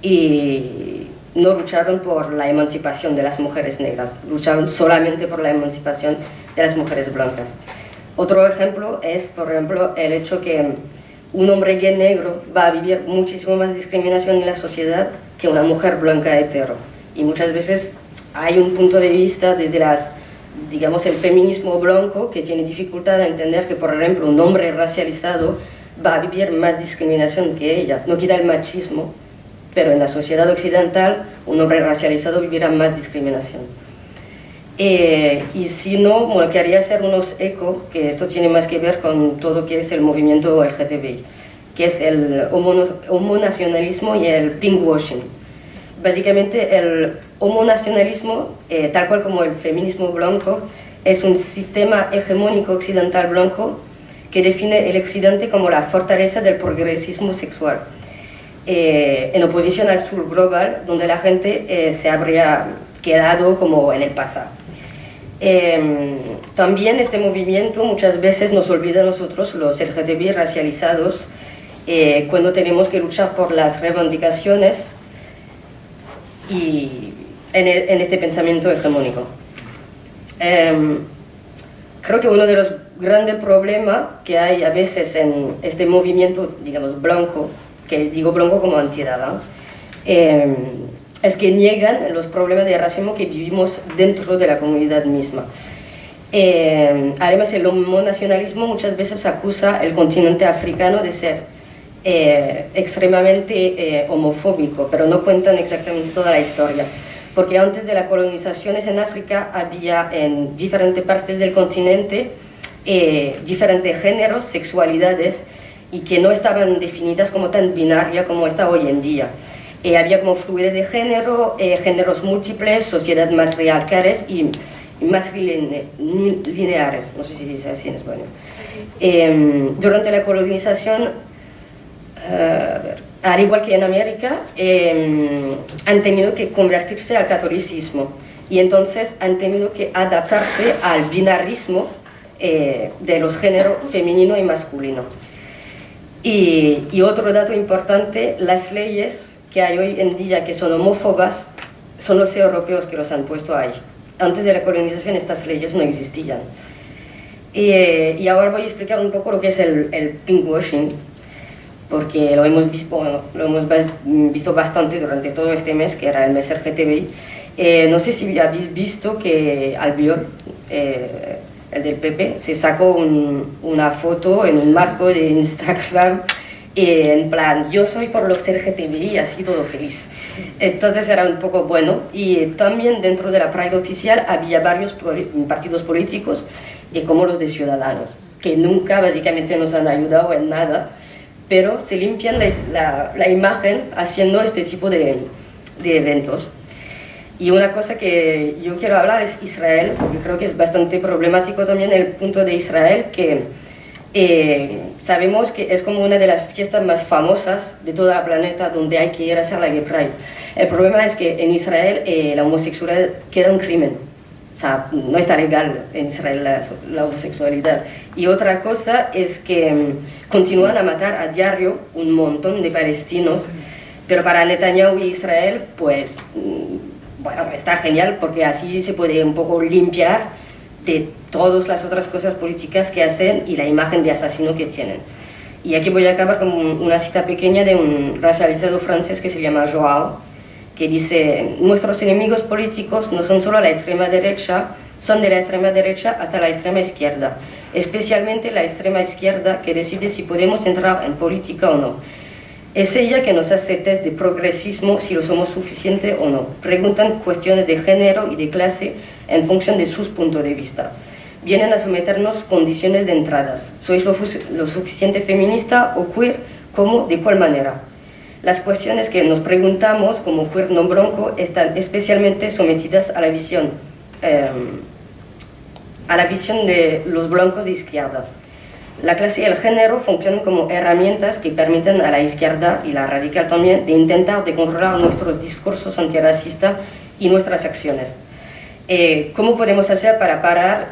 [SPEAKER 4] y no lucharon por la emancipación de las mujeres negras, lucharon solamente por la emancipación de las mujeres blancas. Otro ejemplo es, por ejemplo, el hecho que un hombre gay negro va a vivir muchísimo más discriminación en la sociedad que una mujer blanca hetero. Y muchas veces hay un punto de vista desde digamos, el feminismo blanco que tiene dificultad de entender que, por ejemplo, un hombre racializado va a vivir más discriminación que ella. No quita el machismo, pero en la sociedad occidental un hombre racializado vivirá más discriminación. Y si no, bueno, quería hacer unos ecos, que esto tiene más que ver con todo lo que es el movimiento LGTBI, que es el homonacionalismo y el pinkwashing. Básicamente el homonacionalismo, tal cual como el feminismo blanco, es un sistema hegemónico occidental blanco que define el occidente como la fortaleza del progresismo sexual, en oposición al sur global, donde la gente se habría quedado como en el pasado. También este movimiento muchas veces nos olvida a nosotros, los LGTBI racializados, cuando tenemos que luchar por las reivindicaciones y en este pensamiento hegemónico. Creo que uno de los grandes problemas que hay a veces en este movimiento, digamos, blanco, que digo blanco como entidad, ¿no? Es que niegan los problemas de racismo que vivimos dentro de la comunidad misma. Además, el homonacionalismo muchas veces acusa el continente africano de ser extremadamente homofóbico, pero no cuentan exactamente toda la historia. Porque antes de la colonización en África había en diferentes partes del continente diferentes géneros, sexualidades, y que no estaban definidas como tan binaria como está hoy en día. Había como fluidez de género, géneros múltiples, sociedades matriarcales y matrilineares, no sé si dice así en español. Durante la colonización, al igual que en América, han tenido que convertirse al catolicismo y entonces han tenido que adaptarse al binarismo de los géneros femenino y masculino. Y otro dato importante, las leyes que hay hoy en día que son homófobas son los europeos que los han puesto ahí. Antes de la colonización estas leyes no existían. Y ahora voy a explicar un poco lo que es el pinkwashing, porque lo hemos visto bastante durante todo este mes, que era el mes LGTBI. No sé si habéis visto que Albiol, el del PP, se sacó una foto en un marco de Instagram en plan, yo soy por los LGTBI, así todo feliz. Entonces era un poco bueno. Y también dentro de la Pride oficial había varios partidos políticos, como los de Ciudadanos, que nunca básicamente nos han ayudado en nada, pero se limpian la imagen haciendo este tipo de eventos. Y una cosa que yo quiero hablar es Israel, porque creo que es bastante problemático también el punto de Israel, que sabemos que es como una de las fiestas más famosas de todo el planeta donde hay que ir a hacer la Gay Pride. El problema es que en Israel la homosexualidad queda un crimen. O sea, no está legal en Israel la homosexualidad. Y otra cosa es que continúan a matar a diario un montón de palestinos, pero para Netanyahu y Israel, pues, bueno, está genial porque así se puede un poco limpiar de todas las otras cosas políticas que hacen y la imagen de asesino que tienen. Y aquí voy a acabar con una cita pequeña de un racializado francés que se llama Joao, que dice: nuestros enemigos políticos no son solo la extrema derecha, son de la extrema derecha hasta la extrema izquierda, especialmente la extrema izquierda que decide si podemos entrar en política o no. Es ella que nos hace test de progresismo si lo somos suficiente o no. Preguntan cuestiones de género y de clase en función de sus puntos de vista. Vienen a someternos condiciones de entradas. ¿Sois lo suficiente feminista o queer? ¿Cómo? ¿De cuál manera? Las cuestiones que nos preguntamos como queer no blanco están especialmente sometidas a la visión de los blancos de izquierda. la clase y el género funcionan como herramientas que permiten a la izquierda y la radical también de intentar de controlar nuestros discursos antirracistas y nuestras acciones. ¿Cómo podemos hacer para parar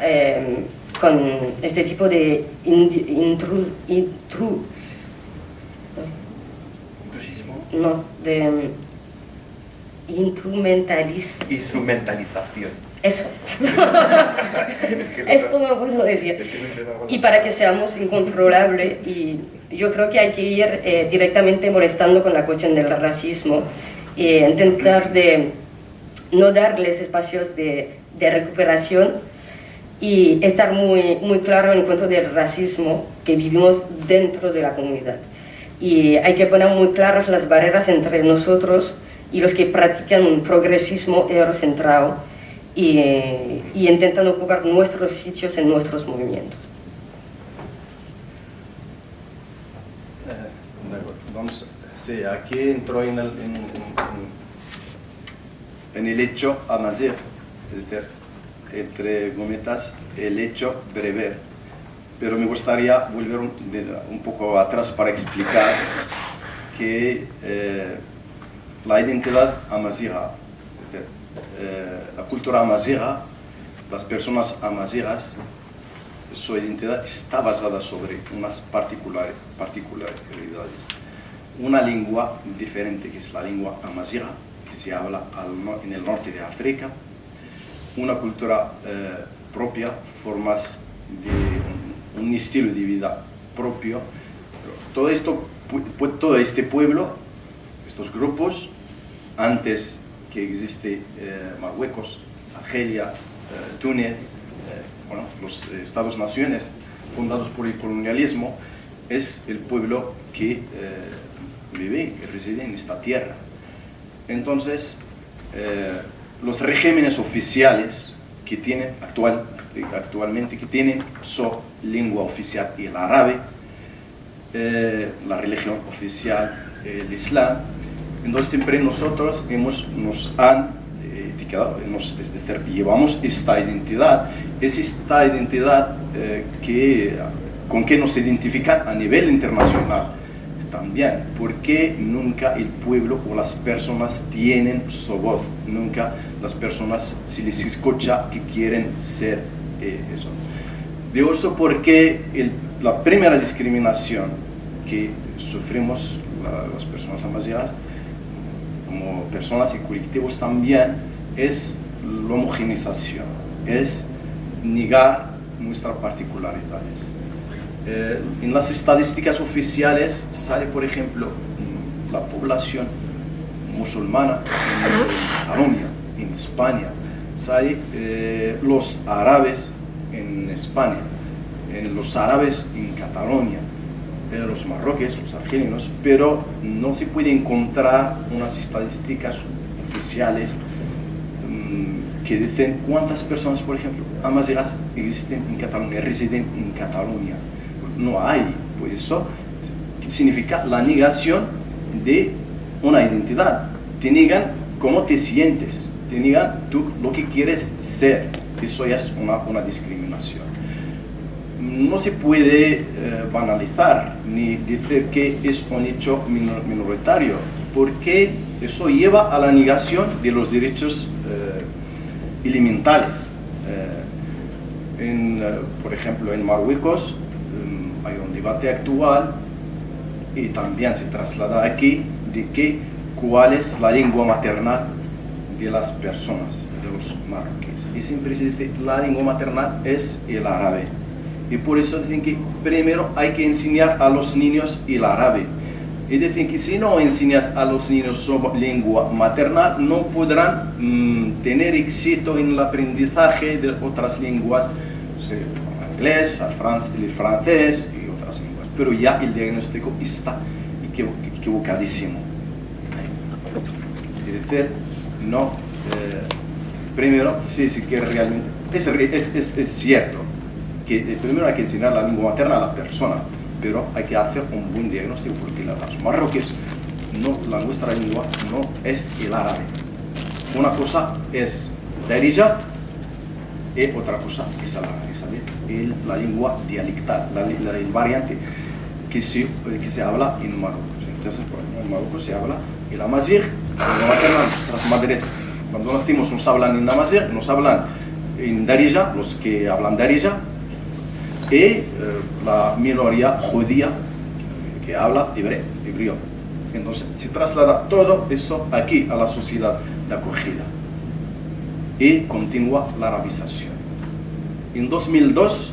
[SPEAKER 4] con este tipo de
[SPEAKER 2] instrumentalización?
[SPEAKER 4] Eso. Esto no lo puedo decir. Y para que seamos incontrolables, y yo creo que hay que ir directamente molestando con la cuestión del racismo e intentar de no darles espacios de recuperación y estar muy claro en cuanto del racismo que vivimos dentro de la comunidad. Y hay que poner muy claras las barreras entre nosotros y los que practican un progresismo eurocentrado y intentan ocupar nuestros sitios en nuestros movimientos.
[SPEAKER 3] Vamos, sí, aquí entró en el hecho amazigh, es decir, entre gometas, el hecho bereber. Pero me gustaría volver un poco atrás para explicar que la identidad amazigha, la cultura amazigha, las personas amazighas, su identidad está basada sobre unas particularidades. Una lengua diferente, que es la lengua amazigha, que se habla en el norte de África, una cultura propia, formas de un estilo de vida propio. Todo este pueblo, estos grupos, antes que existe Marruecos, Argelia, Túnez, bueno, los Estados-naciones fundados por el colonialismo, es el pueblo que vive y reside en esta tierra. Entonces, los regímenes oficiales que tienen actualmente, que tienen su lengua oficial el árabe, la religión oficial el Islam. Entonces siempre nosotros nos han etiquetado, llevamos esta identidad, es esta identidad con que nos identifican a nivel internacional también, porque nunca el pueblo o las personas tienen su voz, nunca las personas se les escucha que quieren ser eso. Digo eso porque la primera discriminación que sufrimos las personas amazighas, como personas y colectivos también, es la homogeneización, es negar nuestras particularidades. En las estadísticas oficiales sale, por ejemplo, la población musulmana en Cataluña, en España, sale los árabes en España, los árabes en Cataluña, los marroquíes, los argelinos, pero no se puede encontrar unas estadísticas oficiales que dicen cuántas personas, por ejemplo, amazighas existen en Cataluña, residen en Cataluña. No hay, pues eso significa la negación de una identidad. Te niegan cómo te sientes, te niegan tú lo que quieres ser. Eso ya es una discriminación. No se puede banalizar ni decir que es un hecho minoritario, porque eso lleva a la negación de los derechos elementales. Por ejemplo, en Marruecos hay un debate actual y también se traslada aquí de cuál es la lengua maternal de las personas, de los marroquíes. Y siempre se dice la lengua maternal es el árabe. Y por eso dicen que primero hay que enseñar a los niños el árabe. Y dicen que si no enseñas a los niños su lengua maternal, no podrán tener éxito en el aprendizaje de otras lenguas, el inglés, el francés y otras lenguas. Pero ya el diagnóstico está equivocadísimo. Es decir, no, primero, sí que realmente es cierto que primero hay que enseñar la lengua materna a la persona, pero hay que hacer un buen diagnóstico porque los marroquíes, nuestra lengua no es el árabe. Una cosa es Darija y otra cosa es el árabe, ¿sabes? la lengua dialectal, el variante que se habla en Marruecos. Entonces, en Marruecos se habla el amazigh. Nuestras madres, cuando nacimos, nos hablan en amazigh, nos hablan en darija, los que hablan darija, y la minoría judía que habla hebreo. Entonces se traslada todo eso aquí a la sociedad de acogida y continúa la arabización. En 2002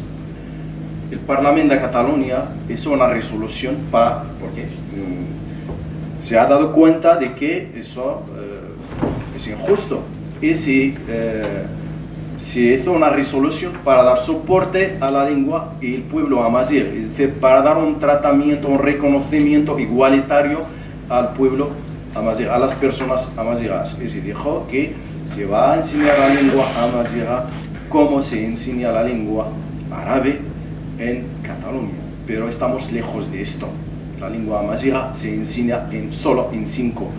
[SPEAKER 3] el Parlamento de Cataluña hizo una resolución porque se ha dado cuenta de que eso es injusto y se hizo una resolución para dar soporte a la lengua y el pueblo amazigh, es decir, para dar un tratamiento, un reconocimiento igualitario al pueblo amazigh, a las personas amazighadas. Y se dijo que se va a enseñar la lengua amazigha como se enseña la lengua árabe en Cataluña, pero estamos lejos de esto. La lengua amazigha se enseña solo en 5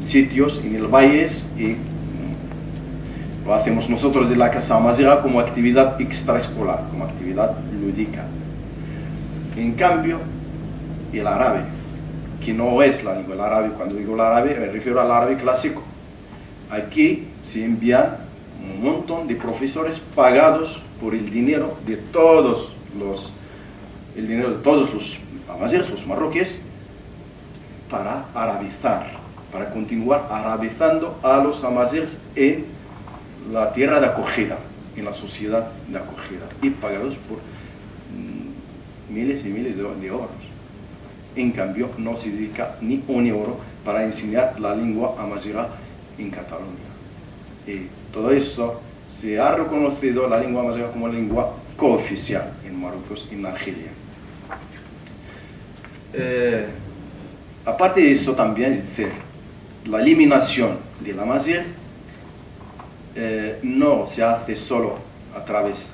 [SPEAKER 3] sitios en el Valles y lo hacemos nosotros de la Casa Amazigha como actividad extraescolar, como actividad lúdica. En cambio, el árabe, que no es la lengua, el árabe, cuando digo el árabe me refiero al árabe clásico. Aquí se envían un montón de profesores pagados por el dinero de todos los amazighs, los marroquíes, para arabizar, para continuar arabizando a los amazighs en la tierra de acogida, en la sociedad de acogida, y pagados por miles y miles de euros. En cambio, no se dedica ni un euro para enseñar la lengua amazigha en Cataluña. Y todo eso se ha reconocido la lengua amazigha como lengua cooficial en Marruecos y en Argelia. Aparte de eso también, es decir, la eliminación del amazigh no se hace solo a través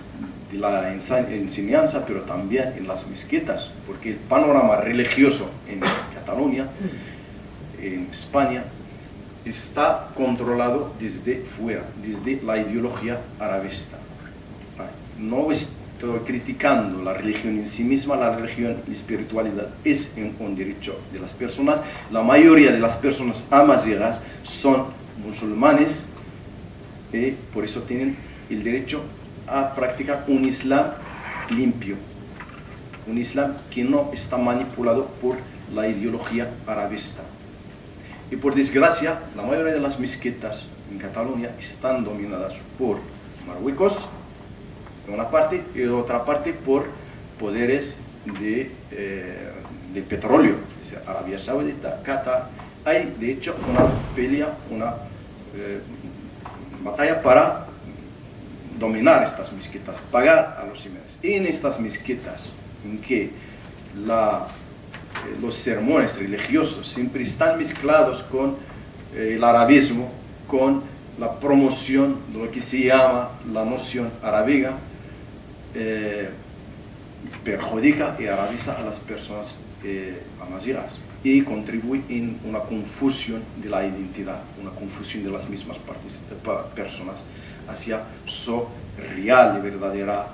[SPEAKER 3] de la enseñanza, pero también en las mezquitas, porque el panorama religioso en Cataluña, en España, está controlado desde fuera, desde la ideología arabista. No estoy criticando la religión en sí misma, la religión, la espiritualidad es un derecho de las personas. La mayoría de las personas amazighas son musulmanes y por eso tienen el derecho a practicar un islam limpio, un islam que no está manipulado por la ideología arabista. Y por desgracia, la mayoría de las mezquitas en Cataluña están dominadas por Marruecos, de una parte, y de otra parte por poderes de petróleo, Arabia Saudita, Qatar. Hay, de hecho, una pelea, una batalla para dominar estas mezquitas, pagar a los imanes. Y en estas mezquitas, en que los sermones religiosos siempre están mezclados con el arabismo, con la promoción de lo que se llama la noción arábiga, perjudica y arabiza a las personas amazighas y contribuye en una confusión de la identidad, una confusión de las mismas personas hacia su real y verdadera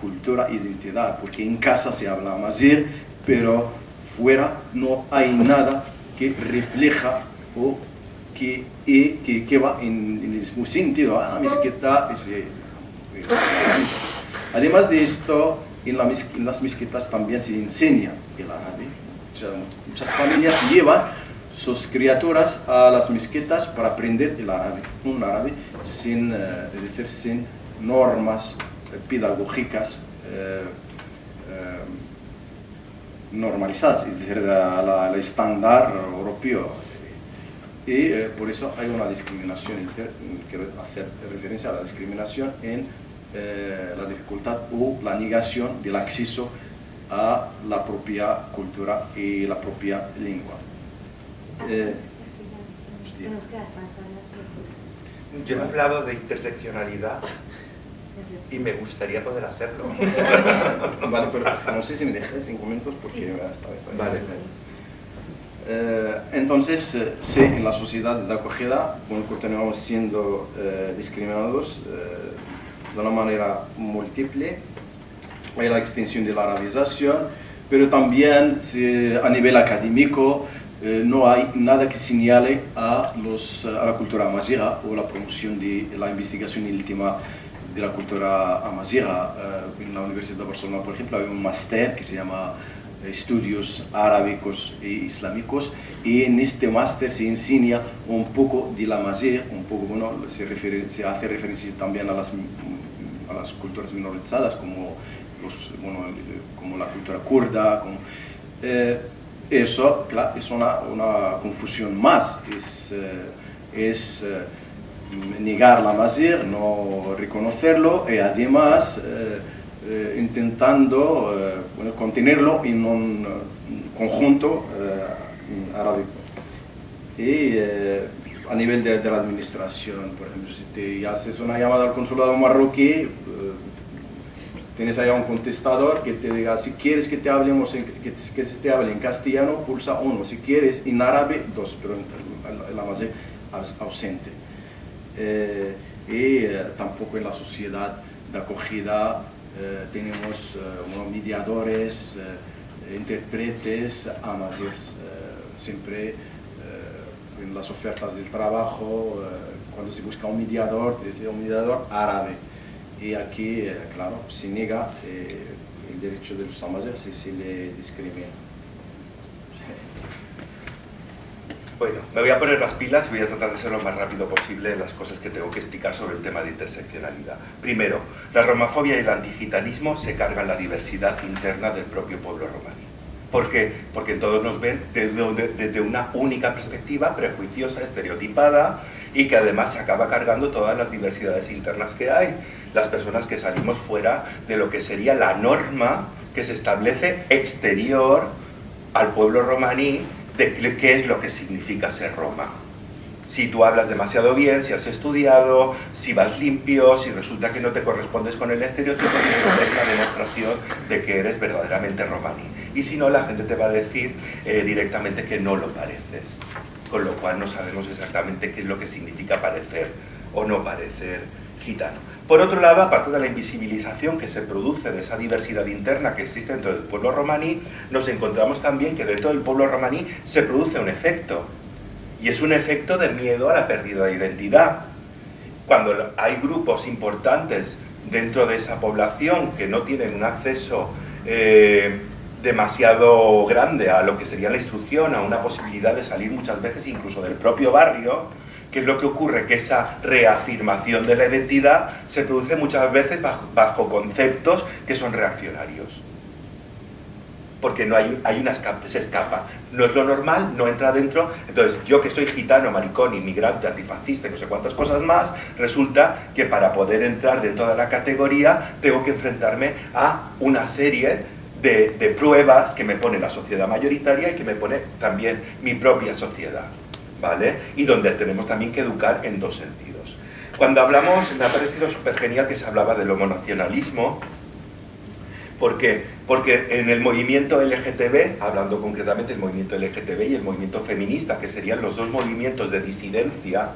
[SPEAKER 3] cultura e identidad, porque en casa se habla amazigh, pero fuera no hay nada que refleja o que va en el mismo sentido. La mezquita es además de esto, en las mezquitas también se enseña el árabe. O sea, muchas familias llevan sus criaturas a las mezquitas para aprender el árabe, un árabe sin normas pedagógicas normalizadas, es decir, al estándar europeo. Y por eso hay una discriminación, quiero hacer referencia a la discriminación en la dificultad o la negación del acceso a la propia cultura y la propia lengua.
[SPEAKER 2] Yo he hablado de interseccionalidad y me gustaría poder hacerlo.
[SPEAKER 3] Vale, pero no sé si me dejas 5 minutos porque
[SPEAKER 1] sí.
[SPEAKER 3] Esta vez.
[SPEAKER 2] Vale.
[SPEAKER 3] Entonces, sí, en la sociedad de acogida, bueno, continuamos siendo discriminados de una manera múltiple. Hay la extensión de la arabización, pero también a nivel académico no hay nada que señale a la cultura amazigha o la promoción de la investigación íntima de la cultura amazigha. En la Universidad de Barcelona, por ejemplo, hay un máster que se llama Estudios Arábicos e Islámicos, y en este máster se enseña un poco de la amazigh, un poco, bueno, se hace referencia también a las culturas minorizadas como la cultura kurda. Eso, claro, es una confusión más, es negar la amazigh, no reconocerlo, y además intentando contenerlo en un conjunto arábico. Y a nivel de la administración, por ejemplo, si te haces una llamada al consulado marroquí, tienes allá un contestador que te diga, si quieres que te hablemos que te hable en castellano, pulsa 1, si quieres en árabe 2, pero el amazigh ausente. Tampoco en la sociedad de acogida tenemos mediadores, intérpretes amazighs, siempre en las ofertas del trabajo, cuando se busca un mediador, te dice un mediador árabe. Y aquí, claro, se niega el derecho de los amazighs y se le discrimina.
[SPEAKER 2] Bueno, me voy a poner las pilas y voy a tratar de ser lo más rápido posible en las cosas que tengo que explicar sobre el tema de interseccionalidad. Primero, la romafobia y el antigitanismo se cargan la diversidad interna del propio pueblo romaní. ¿Por qué? Porque todos nos ven desde una única perspectiva, prejuiciosa, estereotipada, y que además se acaba cargando todas las diversidades internas que hay. Las personas que salimos fuera de lo que sería la norma que se establece exterior al pueblo romaní de qué es lo que significa ser Roma. Si tú hablas demasiado bien, si has estudiado, si vas limpio, si resulta que no te correspondes con el estereotipo, tienes que hacer una demostración de que eres verdaderamente romaní. Y si no, la gente te va a decir directamente que no lo pareces. Con lo cual no sabemos exactamente qué es lo que significa parecer o no parecer gitano. Por otro lado, aparte de la invisibilización que se produce de esa diversidad interna que existe dentro del pueblo romaní, nos encontramos también que dentro del pueblo romaní se produce un efecto, y es un efecto de miedo a la pérdida de identidad. Cuando hay grupos importantes dentro de esa población que no tienen un acceso demasiado grande a lo que sería la instrucción, a una posibilidad de salir muchas veces incluso del propio barrio, ¿qué es lo que ocurre? Que esa reafirmación de la identidad se produce muchas veces bajo conceptos que son reaccionarios. Porque no se escapa. No es lo normal, no entra dentro. Entonces, yo que soy gitano, maricón, inmigrante, antifascista y no sé cuántas cosas más, resulta que para poder entrar dentro de la categoría tengo que enfrentarme a una serie de pruebas que me pone la sociedad mayoritaria y que me pone también mi propia sociedad, ¿vale? Y donde tenemos también que educar en dos sentidos. Cuando hablamos, me ha parecido súper genial que se hablaba del homonacionalismo. ¿Por qué? Porque en el movimiento LGTB, hablando concretamente del movimiento LGTB y el movimiento feminista, que serían los dos movimientos de disidencia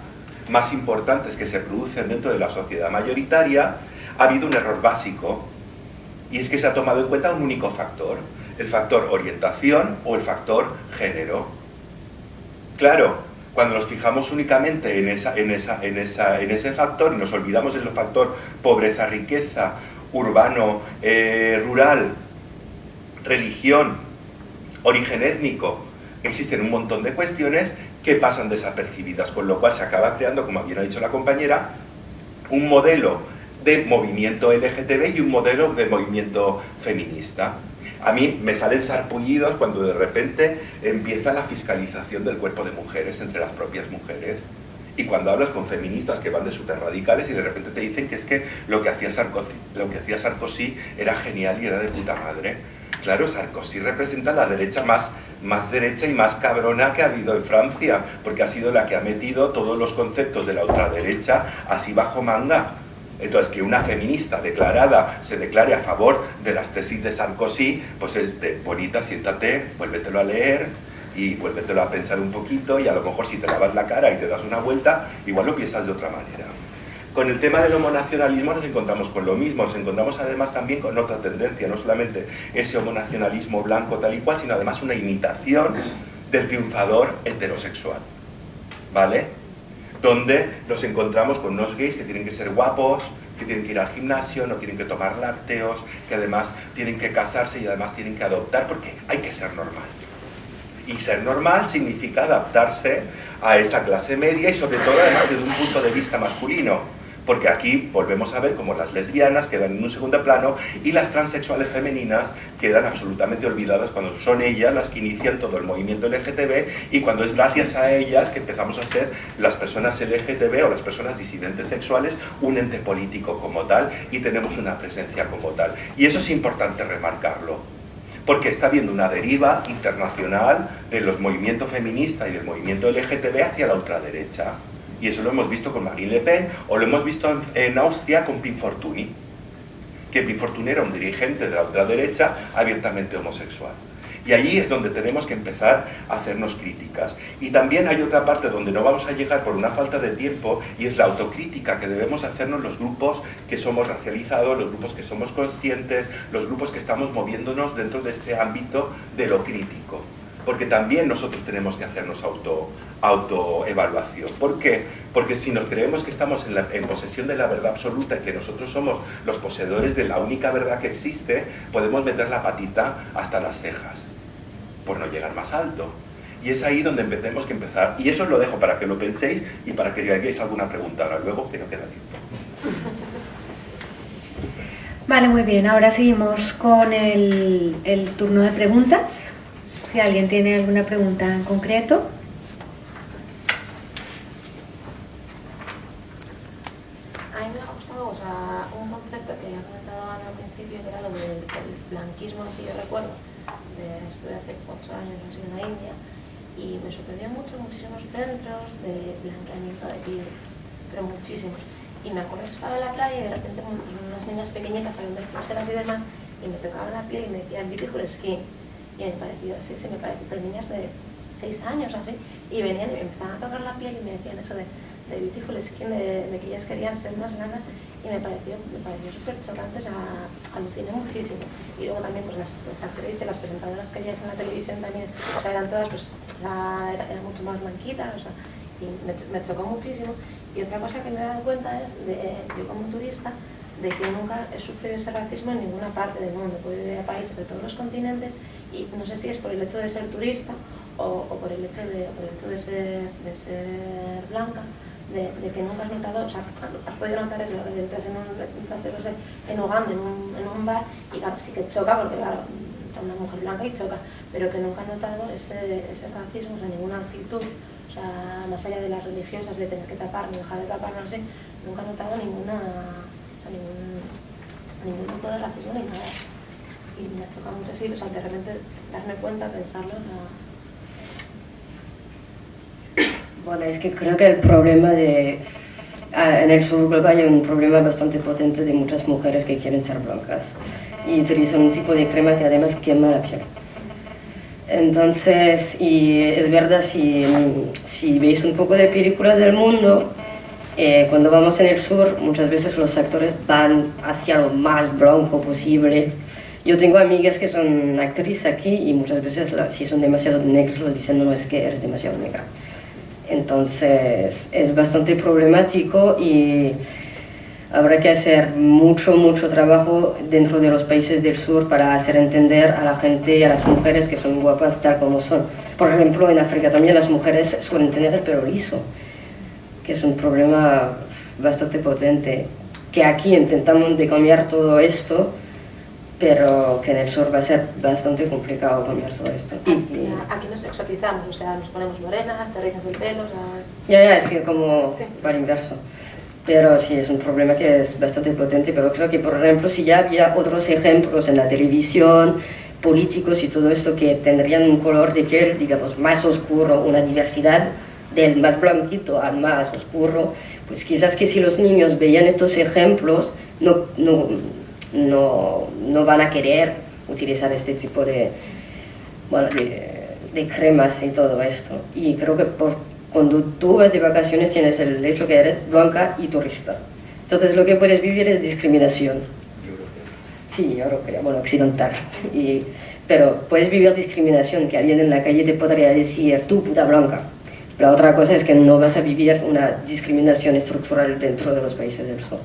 [SPEAKER 2] más importantes que se producen dentro de la sociedad mayoritaria, ha habido un error básico, y es que se ha tomado en cuenta un único factor, el factor orientación o el factor género. Claro, cuando nos fijamos únicamente en ese factor y nos olvidamos del factor pobreza, riqueza, urbano, rural, religión, origen étnico, existen un montón de cuestiones que pasan desapercibidas, con lo cual se acaba creando, como bien ha dicho la compañera, un modelo de movimiento LGTB y un modelo de movimiento feminista. A mí me salen sarpullidos cuando de repente empieza la fiscalización del cuerpo de mujeres entre las propias mujeres. Y cuando hablas con feministas que van de súper radicales y de repente te dicen que es que lo que hacía Sarkozy era genial y era de puta madre. Claro, Sarkozy representa la derecha más derecha y más cabrona que ha habido en Francia, porque ha sido la que ha metido todos los conceptos de la ultraderecha así bajo manga. Entonces, que una feminista declarada se declare a favor de las tesis de Sarkozy, pues es de bonita, siéntate, vuélvetelo a leer y vuélvetelo a pensar un poquito, y a lo mejor si te lavas la cara y te das una vuelta, igual lo piensas de otra manera. Con el tema del homonacionalismo nos encontramos con lo mismo, nos encontramos además también con otra tendencia, no solamente ese homonacionalismo blanco tal y cual, sino además una imitación del triunfador heterosexual, ¿vale? Donde nos encontramos con unos gays que tienen que ser guapos, que tienen que ir al gimnasio, no tienen que tomar lácteos, que además tienen que casarse y además tienen que adoptar, porque hay que ser normal. Y ser normal significa adaptarse a esa clase media y sobre todo además desde un punto de vista masculino. Porque aquí volvemos a ver cómo las lesbianas quedan en un segundo plano y las transexuales femeninas quedan absolutamente olvidadas cuando son ellas las que inician todo el movimiento LGTB y cuando es gracias a ellas que empezamos a ser las personas LGTB o las personas disidentes sexuales un ente político como tal y tenemos una presencia como tal. Y eso es importante remarcarlo, porque está habiendo una deriva internacional de los movimientos feministas y del movimiento LGTB hacia la ultraderecha. Y eso lo hemos visto con Marine Le Pen, o lo hemos visto en Austria con Pim Fortuny, que Pim Fortuny era un dirigente de la ultraderecha abiertamente homosexual. Y allí es donde tenemos que empezar a hacernos críticas. Y también hay otra parte donde no vamos a llegar por una falta de tiempo, y es la autocrítica que debemos hacernos los grupos que somos racializados, los grupos que somos conscientes, los grupos que estamos moviéndonos dentro de este ámbito de lo crítico. Porque también nosotros tenemos que hacernos autoevaluación. ¿Por qué? Porque si nos creemos que estamos en posesión de la verdad absoluta y que nosotros somos los poseedores de la única verdad que existe, podemos meter la patita hasta las cejas, por no llegar más alto. Y es ahí donde tenemos que empezar. Y eso os lo dejo para que lo penséis y para que hagáis alguna pregunta ahora luego, que no queda tiempo.
[SPEAKER 1] Vale, muy bien. Ahora seguimos con el turno de preguntas. Si alguien tiene alguna pregunta en concreto.
[SPEAKER 5] A mí me ha gustado, un concepto que ha comentado Ana al principio, que era lo del blanquismo, si yo recuerdo. Estuve hace 8 años así en la India y me sorprendió muchísimos centros de blanqueamiento de piel, pero muchísimos. Y me acuerdo que estaba en la playa y de repente unas niñas pequeñitas saliendo de pulseras y demás y me tocaban la piel y me decían beautiful skin. Y me pareció, me pareció, pero niñas de 6 años así, y venían y me empezaban a tocar la piel y me decían eso de beautiful skin, de que ellas querían ser más blancas, y me pareció súper chocante, aluciné muchísimo. Y luego también pues las actrices, las presentadoras que veías en la televisión también, eran todas, pues, eran mucho más blanquitas, y me chocó muchísimo. Y otra cosa que me he dado cuenta es, yo como turista, de que nunca he sufrido ese racismo en ninguna parte del mundo. He podido ir a países de todos los continentes y no sé si es por el hecho de ser turista o por el hecho de ser blanca, de que nunca has notado, has podido notar eso, que entras en Uganda, en un bar, y claro, sí que choca, porque claro, una mujer blanca y choca, pero que nunca he notado ese racismo, ninguna actitud, más allá de las religiosas, de tener que taparme, dejar de taparme, así, nunca he notado ningún tipo de racismo ni nada. Y me ha chocado mucho así, de repente darme cuenta, pensarlo.
[SPEAKER 4] Bueno, es que creo que el problema en el sur global hay un problema bastante potente de muchas mujeres que quieren ser blancas y utilizan un tipo de crema que además quema la piel. Entonces, y es verdad, si veis un poco de películas del mundo, cuando vamos en el sur, muchas veces los actores van hacia lo más blanco posible. Yo tengo amigas que son actrices aquí y muchas veces si son demasiado negros lo dicen, no, es que eres demasiado negra. Entonces es bastante problemático y habrá que hacer mucho trabajo dentro de los países del sur para hacer entender a la gente y a las mujeres que son guapas tal como son. Por ejemplo, en África también las mujeres suelen tener el pelo liso, que es un problema bastante potente, que aquí intentamos de cambiar todo esto, pero que en el sur va a ser bastante complicado cambiar todo esto.
[SPEAKER 5] Aquí nos exotizamos, nos ponemos morenas, te rizas el pelo,
[SPEAKER 4] Ya, es que como
[SPEAKER 5] sí.
[SPEAKER 4] va al inverso. Pero sí, es un problema que es bastante potente, pero creo que, por ejemplo, si ya había otros ejemplos en la televisión, políticos y todo esto que tendrían un color de piel, digamos, más oscuro, una diversidad del más blanquito al más oscuro, pues quizás que si los niños veían estos ejemplos, no van a querer utilizar este tipo de cremas y todo esto. Y creo que cuando tú vas de vacaciones tienes el hecho que eres blanca y turista. Entonces lo que puedes vivir es discriminación. Sí, europea, bueno, occidental. Pero puedes vivir discriminación, que alguien en la calle te podría decir, tú puta blanca. Pero otra cosa es que no vas a vivir una discriminación estructural dentro de los países del sur.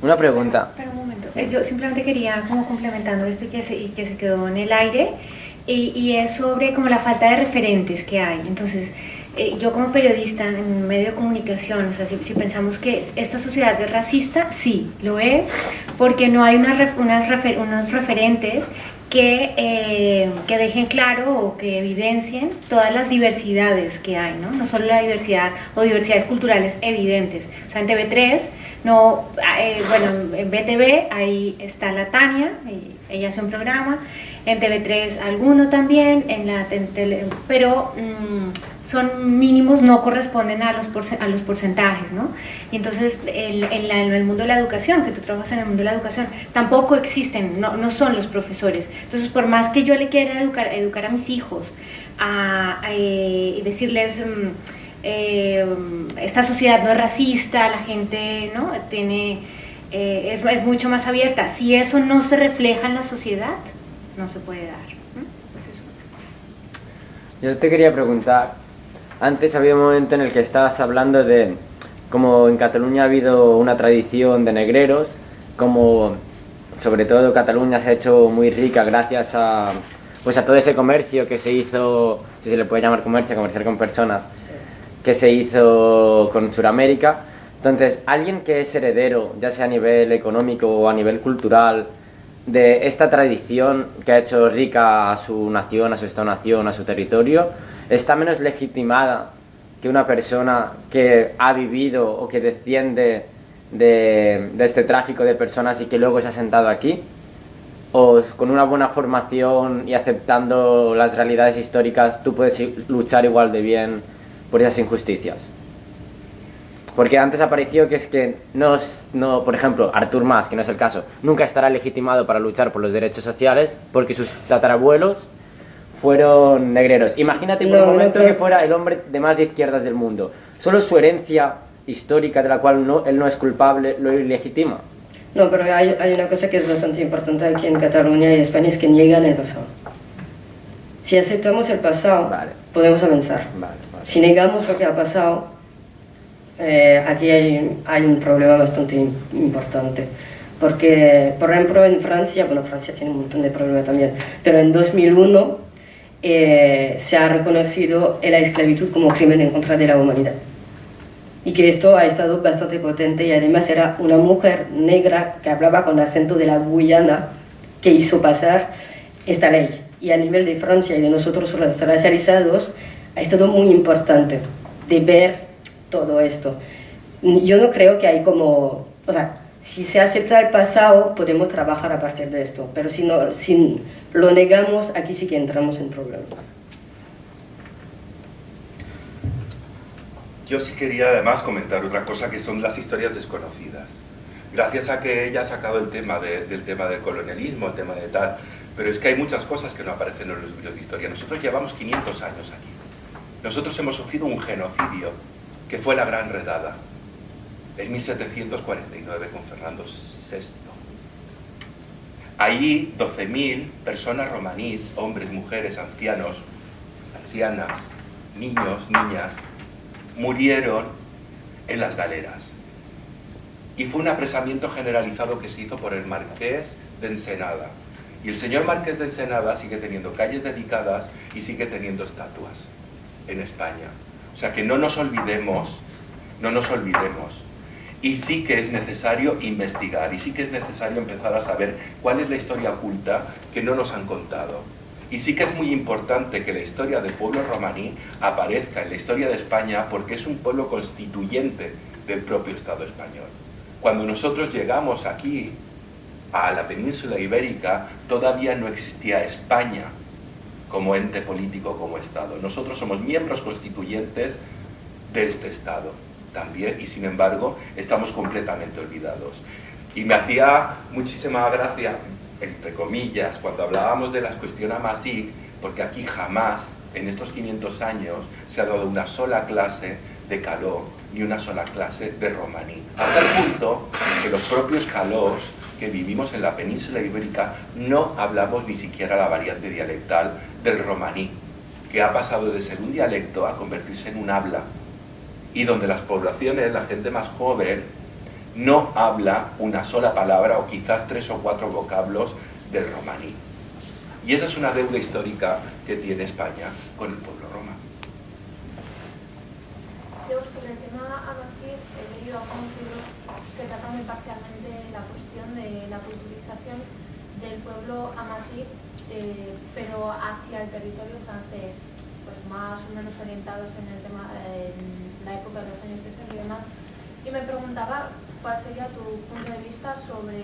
[SPEAKER 6] Una pregunta.
[SPEAKER 1] Pero un momento, yo simplemente quería, como complementando esto y que se quedó en el aire, y es sobre como la falta de referentes que hay. Entonces, yo como periodista en un medio de comunicación, o sea, si pensamos que esta sociedad es racista, sí, lo es, porque no hay unos referentes que dejen claro o que evidencien todas las diversidades que hay, ¿no? No solo la diversidad o diversidades culturales evidentes. O sea, en TV3, bueno, en BTV ahí está la Tania, ella hace un programa, en TV3 alguno también, pero son mínimos, no corresponden a los porcentajes, ¿no? Y entonces en el mundo de la educación, que tú trabajas en el mundo de la educación, tampoco existen, no son los profesores. Entonces, por más que yo le quiera educar a mis hijos, y decirles, esta sociedad no es racista, la gente, ¿no?, es mucho más abierta. Si eso no se refleja en la sociedad, no se puede dar. Es eso.
[SPEAKER 6] Yo te quería preguntar, antes había un momento en el que estabas hablando de cómo en Cataluña ha habido una tradición de negreros, como sobre todo Cataluña se ha hecho muy rica gracias a todo ese comercio que se hizo, si se le puede llamar comercio, comerciar con personas, que se hizo con Sudamérica. Entonces, alguien que es heredero, ya sea a nivel económico o a nivel cultural, de esta tradición que ha hecho rica a su nación, a su estado-nación, a su territorio, está menos legitimada que una persona que ha vivido o que desciende de este tráfico de personas y que luego se ha sentado aquí, o con una buena formación y aceptando las realidades históricas tú puedes luchar igual de bien por esas injusticias. Porque antes apareció que es que no, por ejemplo, Artur Mas, que no es el caso, nunca estará legitimado para luchar por los derechos sociales porque sus tatarabuelos fueron negreros. Imagínate por un momento que fuera el hombre de más de izquierdas del mundo. Solo su herencia histórica, de la cual él no es culpable, lo ilegitima.
[SPEAKER 4] No, pero hay una cosa que es bastante importante aquí en Cataluña y en España, es que niegan el pasado. Si aceptamos el pasado,
[SPEAKER 6] Vale.
[SPEAKER 4] podemos avanzar.
[SPEAKER 6] Vale.
[SPEAKER 4] Si negamos lo que ha pasado, aquí hay un problema bastante importante. Porque, por ejemplo, en Francia, bueno, Francia tiene un montón de problemas también, pero en 2001 se ha reconocido la esclavitud como crimen en contra de la humanidad. Y que esto ha estado bastante potente, y además era una mujer negra que hablaba con acento de la Guyana que hizo pasar esta ley. Y a nivel de Francia y de nosotros los racializados ha estado muy importante de ver todo esto. Yo no creo que hay como, o sea, si se acepta el pasado podemos trabajar a partir de esto, pero si lo negamos, aquí sí que entramos en problemas.
[SPEAKER 2] Yo sí quería además comentar otra cosa, que son las historias desconocidas. Gracias a que ella ha sacado el tema del tema del colonialismo, el tema de tal, pero es que hay muchas cosas que no aparecen en los libros de historia. Nosotros llevamos 500 años aquí. Nosotros hemos sufrido un genocidio, que fue la Gran Redada, en 1749 con Fernando VI. Allí 12.000 personas romanís, hombres, mujeres, ancianos, ancianas, niños, niñas, murieron en las galeras. Y fue un apresamiento generalizado que se hizo por el Marqués de Ensenada. Y el señor Marqués de Ensenada sigue teniendo calles dedicadas y sigue teniendo estatuas en España. O sea que no nos olvidemos. Y sí que es necesario investigar, y sí que es necesario empezar a saber cuál es la historia oculta que no nos han contado. Y sí que es muy importante que la historia del pueblo romaní aparezca en la historia de España, porque es un pueblo constituyente del propio Estado español. Cuando nosotros llegamos aquí, a la península ibérica, todavía no existía España como ente político, como Estado. Nosotros somos miembros constituyentes de este Estado también, y sin embargo estamos completamente olvidados. Y me hacía muchísima gracia, entre comillas, cuando hablábamos de la cuestión Amasí, porque aquí jamás, en estos 500 años, se ha dado una sola clase de caló ni una sola clase de romaní. Hasta el punto que los propios calós que vivimos en la península ibérica no hablamos ni siquiera la variante dialectal del romaní, que ha pasado de ser un dialecto a convertirse en un habla, y donde las poblaciones, la gente más joven, no habla una sola palabra o quizás 3 o 4 vocablos del romaní. Y esa es una deuda histórica que tiene España con el pueblo romano.
[SPEAKER 5] Yo sobre el tema Amasí he leído algunos libros que tratan muy parcialmente la cuestión de la culturización del pueblo Amasí, pero hacia el territorio francés, pues más o menos orientados en el tema, en la época de los años 60 y demás. Y me preguntaba cuál sería tu punto de vista sobre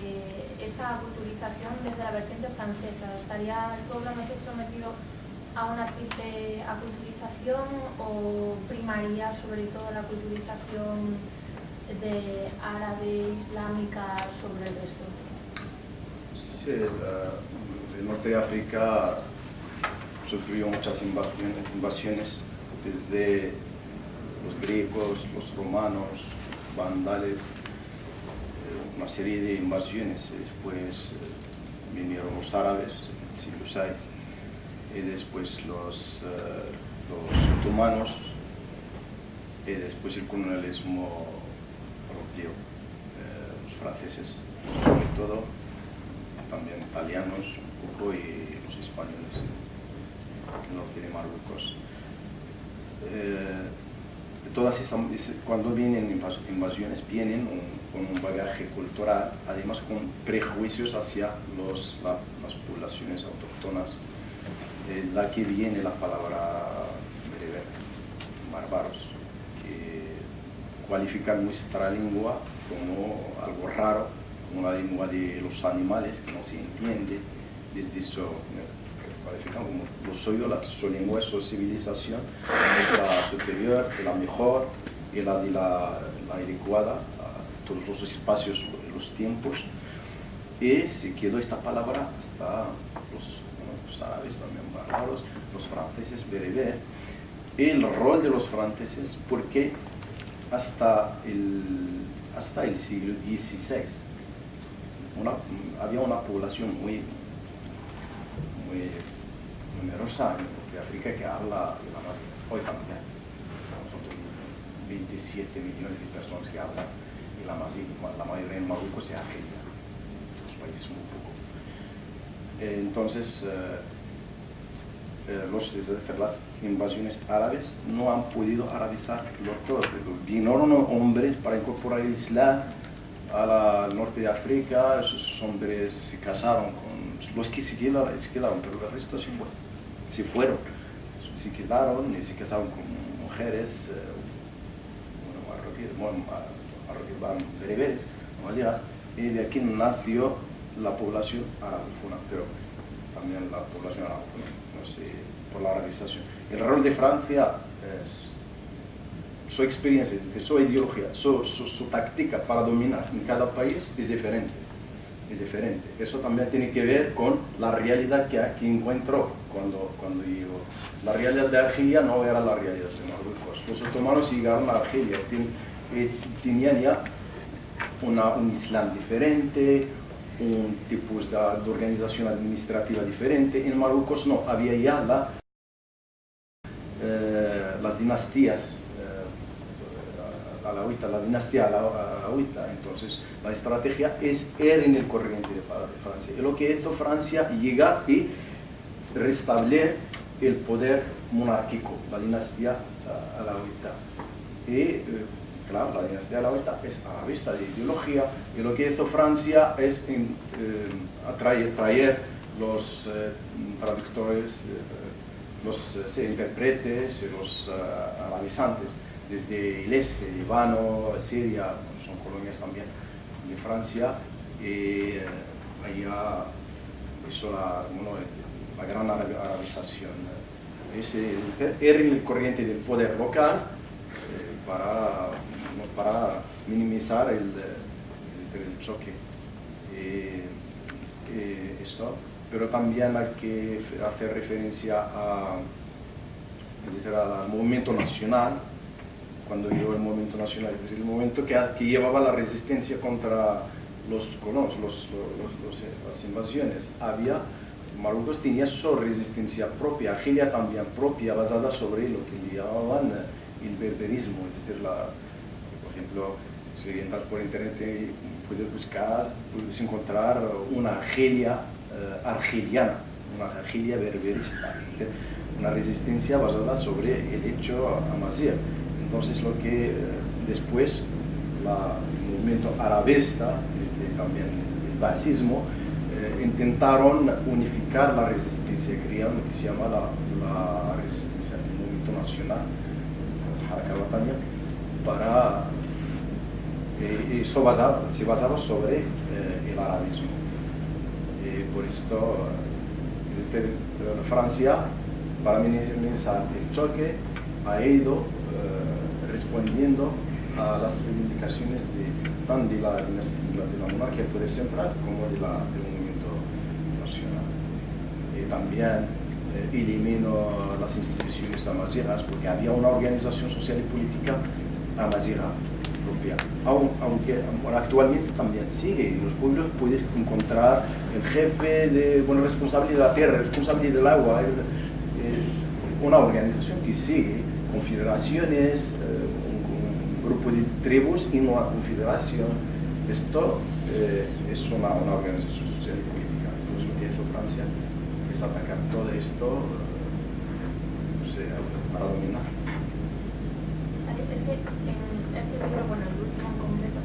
[SPEAKER 5] esta culturización desde la vertiente francesa. ¿Estaría el pueblo Amasí sometido a una triple aculturización o primaría sobre todo la culturización de árabe islámica sobre el resto?
[SPEAKER 3] Sí, el norte de África sufrió muchas invasiones desde los griegos, los romanos, vandales, una serie de invasiones. Después vinieron los árabes, siglo VI, y después los otomanos, y después el colonialismo europeo, los franceses sobre todo, también italianos un poco, y los españoles en el norte de Marruecos. Todas estas, cuando vienen invasiones, vienen con un bagaje cultural, además con prejuicios hacia las poblaciones autóctonas. De aquí viene la palabra bereber, bárbaros, que cualifican nuestra lengua como algo raro, como la lengua de los animales, que no se entiende. Desde eso cualifican como su lengua, su civilización es la superior, la mejor y la adecuada a todos los espacios y los tiempos. Y se quedó esta palabra hasta los árabes también bárbaros, los franceses bereber. El rol de los franceses, porque hasta el siglo XVI había una población muy numerosa de África que habla hoy también. Son 27 millones de personas que hablan, y la mayoría en Marruecos y Argelia, los países muy poco. Entonces, las invasiones árabes no han podido arabizar todo. Vinieron hombres para incorporar el Islam al norte de África. Esos hombres se casaron con los que se quedaron, pero el resto se fueron. Se quedaron y se casaron con mujeres bereberes, y de aquí nació la población arabófona, pero también la población arabófona, no sé, por la arabización. El rol de Francia es su experiencia, su ideología, su táctica para dominar en cada país es diferente. Eso también tiene que ver con la realidad que aquí encuentro cuando llegó. La realidad de Argelia no era la realidad de Marruecos. Los otomanos llegaron a Argelia, tenían ya un Islam diferente, un tipo de organización administrativa diferente. En Marruecos no, había ya las dinastías, la dinastía alauita. Entonces la estrategia era en el corriente de Francia. Y lo que hizo Francia, llegar y restablecer el poder monárquico, la dinastía alauita. Y claro, la dinastía alauita es arabista de ideología, y lo que hizo Francia es traer los traductores, los intérpretes, los arabizantes desde el este, Líbano, Siria, son colonias también de Francia, y allá hizo la gran arabización. Era el corriente del poder local para minimizar el choque. Esto pero también hay que hacer referencia al movimiento nacional. Cuando digo el movimiento nacional, es decir, el movimiento que llevaba la resistencia contra los colonos, las invasiones. Marruecos tenía su resistencia propia, Argelia también propia, basada sobre lo que llamaban el berberismo, es decir, por ejemplo, si entras por internet puedes buscar, puedes encontrar una Argelia argeliana, una Argelia berberista, una resistencia basada sobre el hecho amazigh. Entonces lo que después el movimiento arabista, también el fascismo, intentaron unificar la resistencia, crearon lo que se llama la resistencia, el movimiento nacional, para eso se basaba sobre el arabismo. Por esto, Francia, para minimizar el choque, ha ido respondiendo a las reivindicaciones tanto de la monarquía del poder central como del movimiento nacional. También eliminó las instituciones amazighas porque había una organización social y política amazigha propia, aunque actualmente también sigue. En los pueblos puedes encontrar el jefe responsable de la tierra, responsable del agua, una organización que sigue, confederaciones, un grupo de tribus y una confederación. Esto es una organización social y política. Entonces lo que hizo Francia es atacar todo esto para dominar.
[SPEAKER 7] Es que en este libro, bueno, el último en concreto,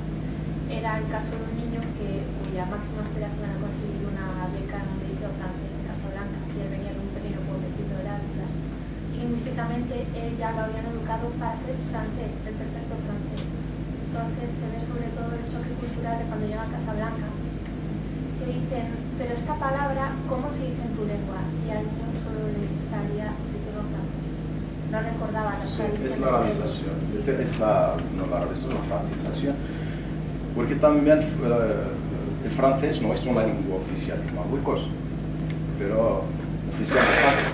[SPEAKER 7] era el caso de un niño cuya máxima aspiración era conseguir una beca en un liceo francés en Casablanca, y él venía de un pequeño pueblecito de Atlas. Y lingüísticamente ya lo habían educado para ser francés, el perfecto francés. Entonces se ve sobre todo el choque cultural de cuando llega a Casablanca, que dicen, pero esta palabra, ¿cómo se dice en tu lengua? Y al niño solo le salía decirlo francés. No recordaba la tradición.
[SPEAKER 3] Es la arabización, no la arabización, la francización, porque también el francés no es una lengua oficial en Marruecos, pero oficial de facto.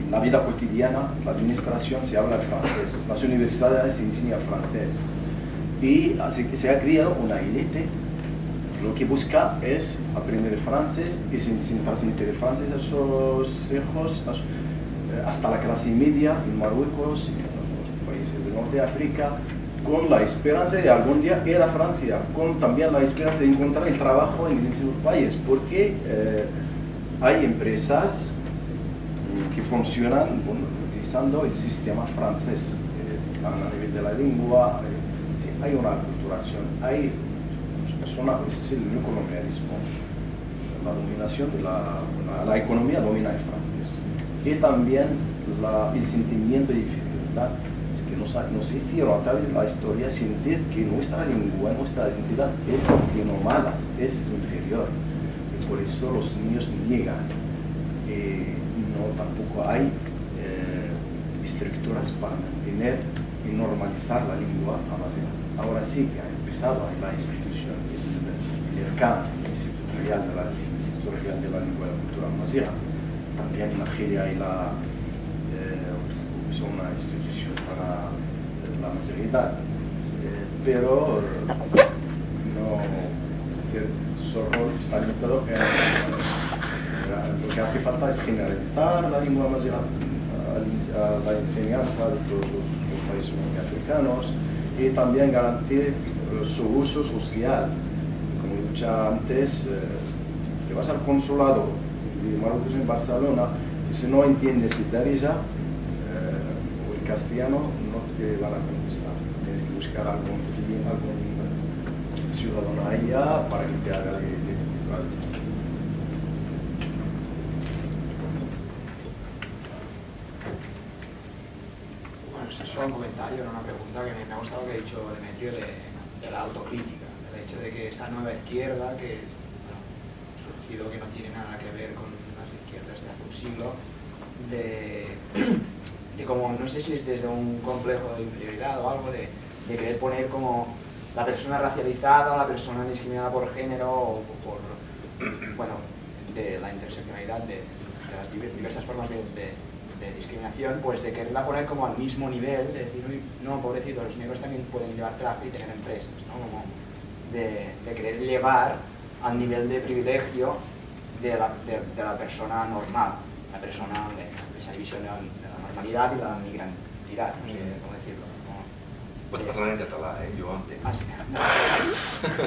[SPEAKER 3] En la vida cotidiana, la administración se habla francés, las universidades se enseña francés, y así que se ha creado una élite. Lo que busca es aprender el francés y sin transmitir el francés a sus hijos, hasta la clase media en Marruecos, en los países del norte de África, con la esperanza de algún día ir a Francia, con también la esperanza de encontrar el trabajo en el país, porque hay empresas que funcionan utilizando el sistema francés a nivel de la lengua. Sí, hay una aculturación, es el neocolonialismo, la dominación de la economía domina el francés, y también el sentimiento de inferioridad que nos hicieron a través de la historia sentir que nuestra lengua, nuestra identidad es inhumana, es inferior, y por eso los niños niegan. Tampoco hay estructuras para mantener y normalizar la lengua amazigha. Ahora sí que ha empezado la institución, el IRCAM, el Instituto Real de la Lengua y la Cultura Amazigha. También en Argelia hay una institución para la amazighdad, pero no, es decir, solo está limitado lo que hace falta es generalizar la lengua amazigha a la enseñanza de todos los países africanos y también garantizar su uso social. Como he dicho antes, que vas al consulado de Marruecos en Barcelona y si no entiendes el darija o el castellano no te van a contestar. Tienes que buscar algún ciudadano allá para que te haga de traductor.
[SPEAKER 8] Solo un comentario, no una pregunta, que me ha gustado que ha dicho Demetrio de la autocrítica, del hecho de que esa nueva izquierda que ha surgido, que no tiene nada que ver con las izquierdas de hace un siglo, de como, no sé si es desde un complejo de inferioridad o algo, de querer poner como la persona racializada o la persona discriminada por género o por, bueno, de la interseccionalidad, de las diversas formas de discriminación, pues de quererla poner como al mismo nivel, de decir, uy, no, pobrecito, los negros también pueden llevar traje y tener empresas, ¿no? Como de querer llevar al nivel de privilegio de la persona normal, la persona de esa división de la normalidad y la migrantidad, no sé cómo decirlo.
[SPEAKER 2] Pots parlar en català, jo ho entenc.
[SPEAKER 8] Ah, sí.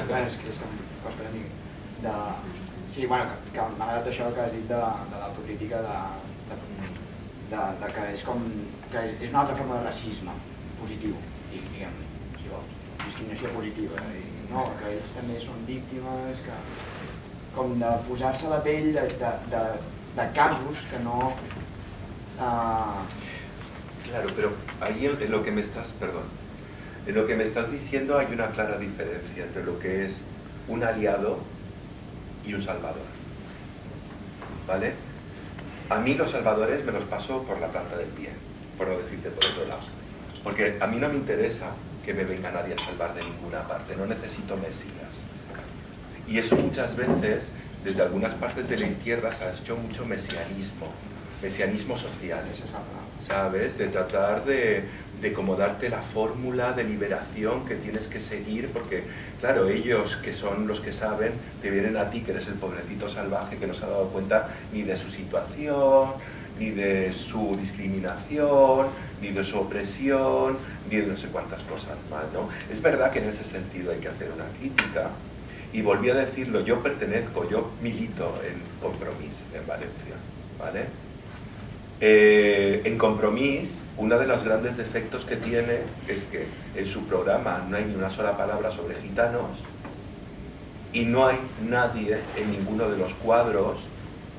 [SPEAKER 8] Bueno, és que em costa una mica. Sí, bueno, que m'ha agradat això que has dit de l'autocrítica, que és com que és una altra forma de racisme positiu, diguem, si vols, discriminació positiva, no, que ells també són víctimes, que com de posar-se a la pell de casos que no...
[SPEAKER 2] Claro, pero ahí en lo que me estás, en lo que me estás diciendo hay una clara diferencia entre lo que es un aliado y un salvador, ¿vale? A mí los salvadores me los paso por la planta del pie, por no decirte por otro lado, porque a mí no me interesa que me venga nadie a salvar de ninguna parte, no necesito mesías. Y eso muchas veces, desde algunas partes de la izquierda, se ha hecho mucho mesianismo social, ¿sabes? De tratar de como darte la fórmula de liberación que tienes que seguir, porque claro, ellos que son los que saben, te vienen a ti, que eres el pobrecito salvaje que no se ha dado cuenta ni de su situación, ni de su discriminación, ni de su opresión, ni de no sé cuántas cosas más, ¿no? Es verdad que en ese sentido hay que hacer una crítica, y volví a decirlo, yo milito en Compromís, en Valencia, ¿vale? En Compromís, uno de los grandes defectos que tiene es que en su programa no hay ni una sola palabra sobre gitanos y no hay nadie en ninguno de los cuadros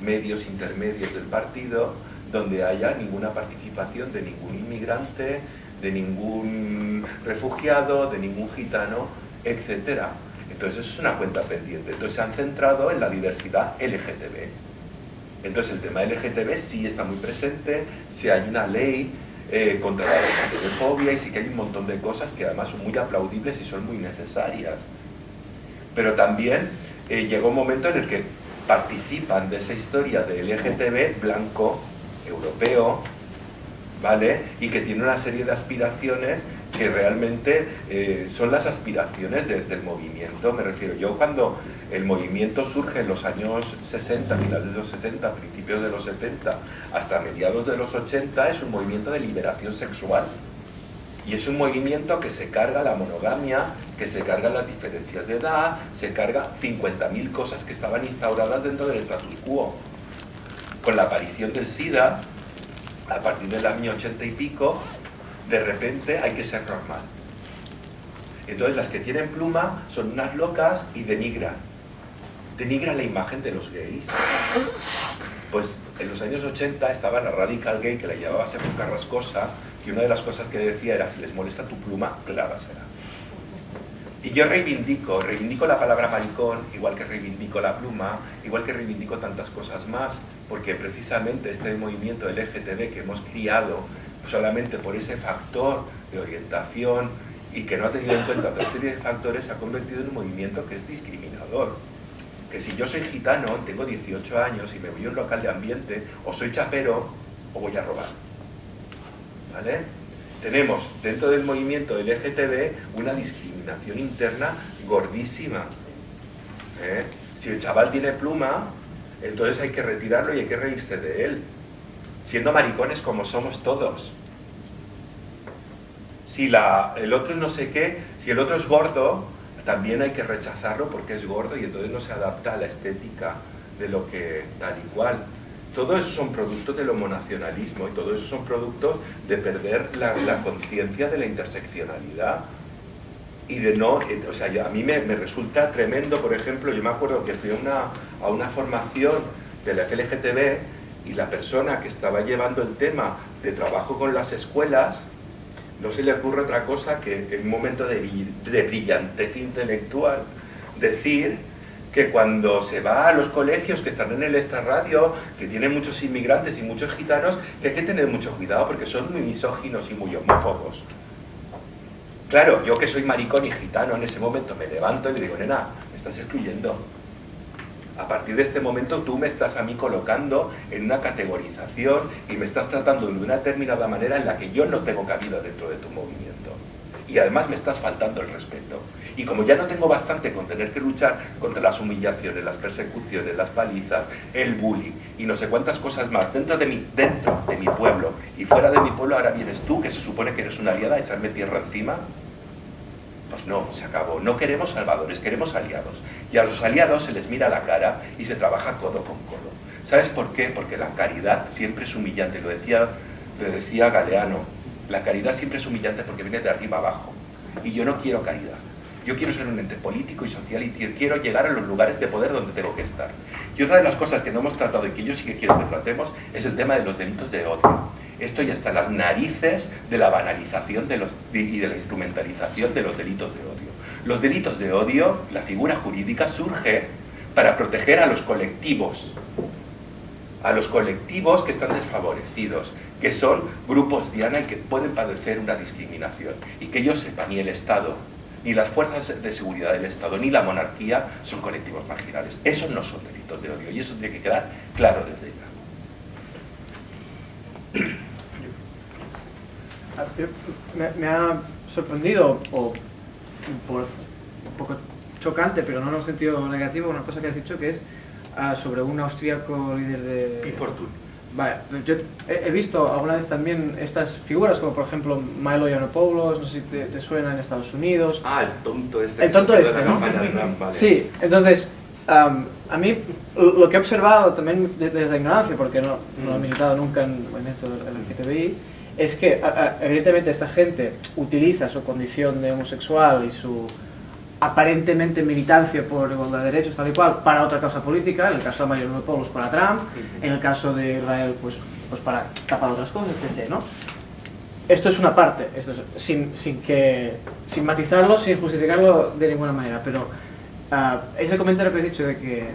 [SPEAKER 2] medios intermedios del partido donde haya ninguna participación de ningún inmigrante, de ningún refugiado, de ningún gitano, etc. Entonces eso es una cuenta pendiente. Entonces se han centrado en la diversidad LGTB. Entonces el tema LGTB sí está muy presente, sí hay una ley contra la LGTB-fobia y sí que hay un montón de cosas que además son muy aplaudibles y son muy necesarias. Pero también llega un momento en el que participan de esa historia de LGTB blanco, europeo, ¿vale? Y que tiene una serie de aspiraciones que realmente son las aspiraciones del movimiento. Me refiero, yo cuando el movimiento surge en los años 60, finales de los 60, principios de los 70, hasta mediados de los 80, es un movimiento de liberación sexual. Y es un movimiento que se carga la monogamia, que se carga las diferencias de edad, se carga 50.000 cosas que estaban instauradas dentro del status quo. Con la aparición del SIDA, a partir del año 80 y pico, de repente hay que ser normal. Entonces las que tienen pluma son unas locas y denigran la imagen de los gays. Pues en los años 80 estaba la Radical Gay, que la llevaba Según Carrascosa, que una de las cosas que decía era: si les molesta tu pluma, clávasela. Y yo reivindico la palabra maricón, igual que reivindico la pluma, igual que reivindico tantas cosas más, porque precisamente este movimiento LGTB que hemos criado solamente por ese factor de orientación y que no ha tenido en cuenta otra serie de factores, se ha convertido en un movimiento que es discriminador. Que si yo soy gitano, tengo 18 años y me voy a un local de ambiente, o soy chapero o voy a robar, ¿vale? Tenemos dentro del movimiento LGTB una discriminación interna gordísima. Si el chaval tiene pluma, entonces hay que retirarlo y hay que reírse de él, siendo maricones como somos todos. Si el otro es no sé qué, si el otro es gordo, también hay que rechazarlo porque es gordo y entonces no se adapta a la estética de lo que tal y cual. Todo eso son productos del homonacionalismo y todo eso son productos de perder la conciencia de la interseccionalidad y de no, o sea, a mí me resulta tremendo. Por ejemplo, yo me acuerdo que fui a una formación de la FLGTB y la persona que estaba llevando el tema de trabajo con las escuelas, no se le ocurre otra cosa que en un momento de brillantez intelectual decir que cuando se va a los colegios que están en el extrarradio, que tienen muchos inmigrantes y muchos gitanos, que hay que tener mucho cuidado porque son muy misóginos y muy homófobos. Claro, yo que soy maricón y gitano en ese momento me levanto y le digo: nena, me estás excluyendo. A partir de este momento tú me estás a mí colocando en una categorización y me estás tratando de una determinada manera en la que yo no tengo cabida dentro de tu movimiento. Y además me estás faltando el respeto. Y como ya no tengo bastante con tener que luchar contra las humillaciones, las persecuciones, las palizas, el bullying y no sé cuántas cosas más dentro de mi pueblo y fuera de mi pueblo, ahora vienes tú, que se supone que eres una aliada, a echarme tierra encima. Pues no, se acabó. No queremos salvadores, queremos aliados. Y a los aliados se les mira la cara y se trabaja codo con codo. ¿Sabes por qué? Porque la caridad siempre es humillante. Lo decía Galeano. La caridad siempre es humillante porque viene de arriba abajo. Y yo no quiero caridad. Yo quiero ser un ente político y social y quiero llegar a los lugares de poder donde tengo que estar. Y otra de las cosas que no hemos tratado y que yo sí que quiero que tratemos es el tema de los delitos de odio. Esto ya está en las narices de la banalización y de la instrumentalización de los delitos de odio. Los delitos de odio, la figura jurídica surge para proteger a los colectivos que están desfavorecidos, que son grupos diana y que pueden padecer una discriminación. Y que yo sepa, ni el Estado, ni las fuerzas de seguridad del Estado, ni la monarquía son colectivos marginales. Esos no son delitos de odio y eso tiene que quedar claro desde ya.
[SPEAKER 9] Me ha sorprendido, o un poco chocante, pero no en un sentido negativo, una cosa que has dicho que es sobre un austríaco líder de...
[SPEAKER 2] Pi Fortune.
[SPEAKER 9] Vale, yo he visto alguna vez también estas figuras, como por ejemplo Milo Yiannopoulos, no sé si te suena, en Estados Unidos.
[SPEAKER 2] El tonto este.
[SPEAKER 9] El tonto este, ¿no?
[SPEAKER 2] Vale.
[SPEAKER 9] Sí, entonces, a mí lo que he observado también desde la ignorancia, porque no he militado nunca en esto del LGTBI, es que evidentemente esta gente utiliza su condición de homosexual y su aparentemente militancia por igualdad de derechos tal y cual para otra causa política, en el caso de Milo Yiannopoulos para Trump, en el caso de Israel pues para tapar otras cosas, etc., ¿no? Esto es una parte, esto es, sin matizarlo, sin justificarlo de ninguna manera, pero ese comentario que has dicho de que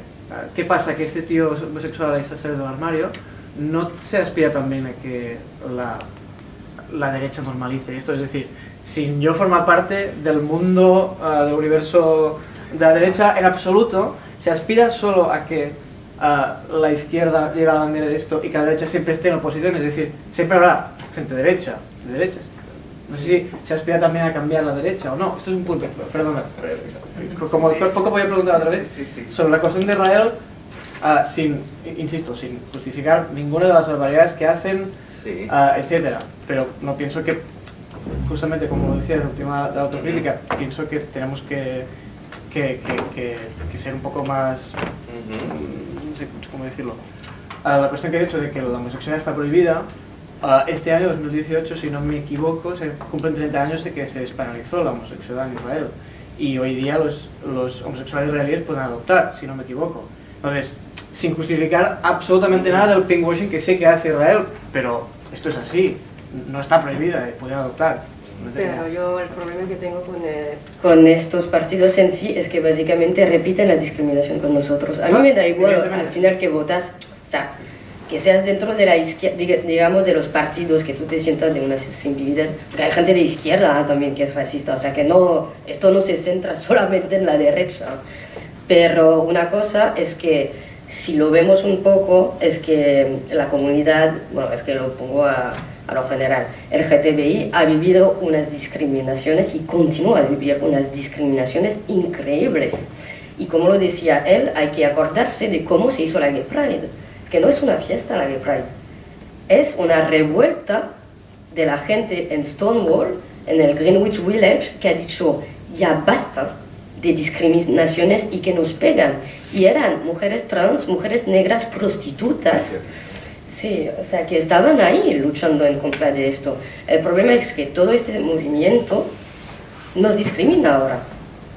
[SPEAKER 9] ¿qué pasa? Que este tío homosexual es salir del armario, no se aspira también a que la derecha normalice esto, es decir, sin yo formar parte del mundo, del universo de la derecha en absoluto, se aspira solo a que la izquierda lleve a la bandera de esto y que la derecha siempre esté en oposición, es decir, siempre habrá gente de derechas. No sé si se aspira también a cambiar la derecha o no. Esto es un punto, perdona. Como poco voy a preguntar otra vez sobre la cuestión de Israel, insisto, sin justificar ninguna de las barbaridades que hacen, etcétera. Pero no pienso que, justamente como decías, el tema de la autocrítica, pienso que tenemos que ser un poco más, no sé cómo decirlo. La cuestión que he dicho de que la homosexualidad está prohibida, este año, 2018, si no me equivoco, se cumplen 30 años de que se despenalizó la homosexualidad en Israel. Y hoy día los homosexuales israelíes pueden adoptar, si no me equivoco. Entonces, sin justificar absolutamente nada del pinkwashing que sé que hace Israel, pero esto es así, no está prohibida, pueden adoptar.
[SPEAKER 4] Pero yo el problema que tengo con estos partidos en sí es que básicamente repiten la discriminación con nosotros. A mí me da igual al final que votas, o sea, que seas dentro de la izquierda, digamos, de los partidos, que tú te sientas de una sensibilidad, porque hay gente de izquierda también que es racista, o sea que no, esto no se centra solamente en la derecha. Pero una cosa es que, si lo vemos un poco, es que la comunidad, bueno, es que lo pongo a lo general, el LGTBI ha vivido unas discriminaciones y continúa a vivir unas discriminaciones increíbles. Y como lo decía él, hay que acordarse de cómo se hizo la Gay Pride. Es que no es una fiesta la Gay Pride, es una revuelta de la gente en Stonewall, en el Greenwich Village, que ha dicho, ya basta de discriminaciones y que nos pegan. Y eran mujeres trans, mujeres negras, prostitutas. Sí, o sea, que estaban ahí luchando en contra de esto. El problema es que todo este movimiento nos discrimina ahora.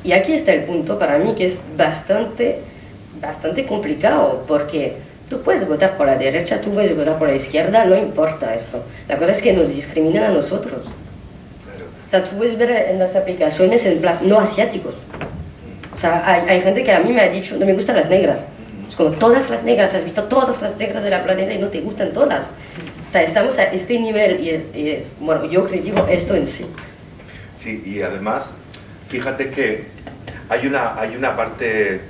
[SPEAKER 4] Y aquí está el punto para mí que es bastante complicado, porque tú puedes votar por la derecha, tú puedes votar por la izquierda, no importa esto. La cosa es que nos discriminan a nosotros. O sea, tú puedes ver en las aplicaciones en plan, no asiáticos. O sea, hay gente que a mí me ha dicho, no me gustan las negras. Es como, todas las negras, has visto todas las negras de la planeta y no te gustan todas. O sea, estamos a este nivel y bueno, yo critico esto en sí.
[SPEAKER 2] Sí, y además, fíjate que hay una parte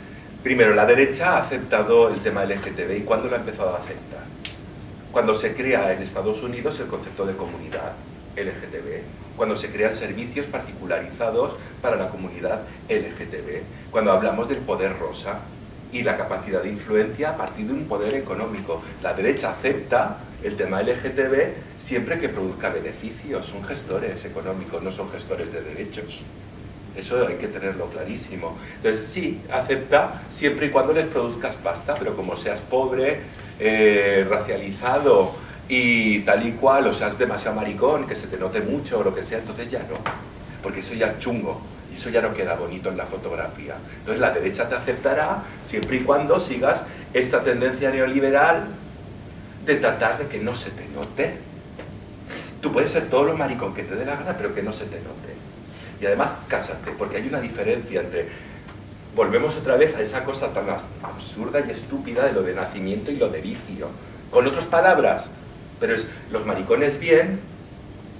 [SPEAKER 2] Primero, la derecha ha aceptado el tema LGTB. ¿Y cuándo lo ha empezado a aceptar? Cuando se crea en Estados Unidos el concepto de comunidad LGTB, cuando se crean servicios particularizados para la comunidad LGTB, cuando hablamos del poder rosa y la capacidad de influencia a partir de un poder económico. La derecha acepta el tema LGTB siempre que produzca beneficios. Son gestores económicos, no son gestores de derechos. Eso hay que tenerlo clarísimo. Entonces sí, acepta siempre y cuando les produzcas pasta, pero como seas pobre, racializado y tal y cual, o seas demasiado maricón, que se te note mucho o lo que sea, entonces ya no. Porque eso ya es chungo. Y eso ya no queda bonito en la fotografía. Entonces la derecha te aceptará siempre y cuando sigas esta tendencia neoliberal de tratar de que no se te note. Tú puedes ser todo lo maricón que te dé la gana, pero que no se te note. Y además, cásate, porque hay una diferencia entre... Volvemos otra vez a esa cosa tan absurda y estúpida de lo de nacimiento y lo de vicio. Con otras palabras, pero es los maricones bien,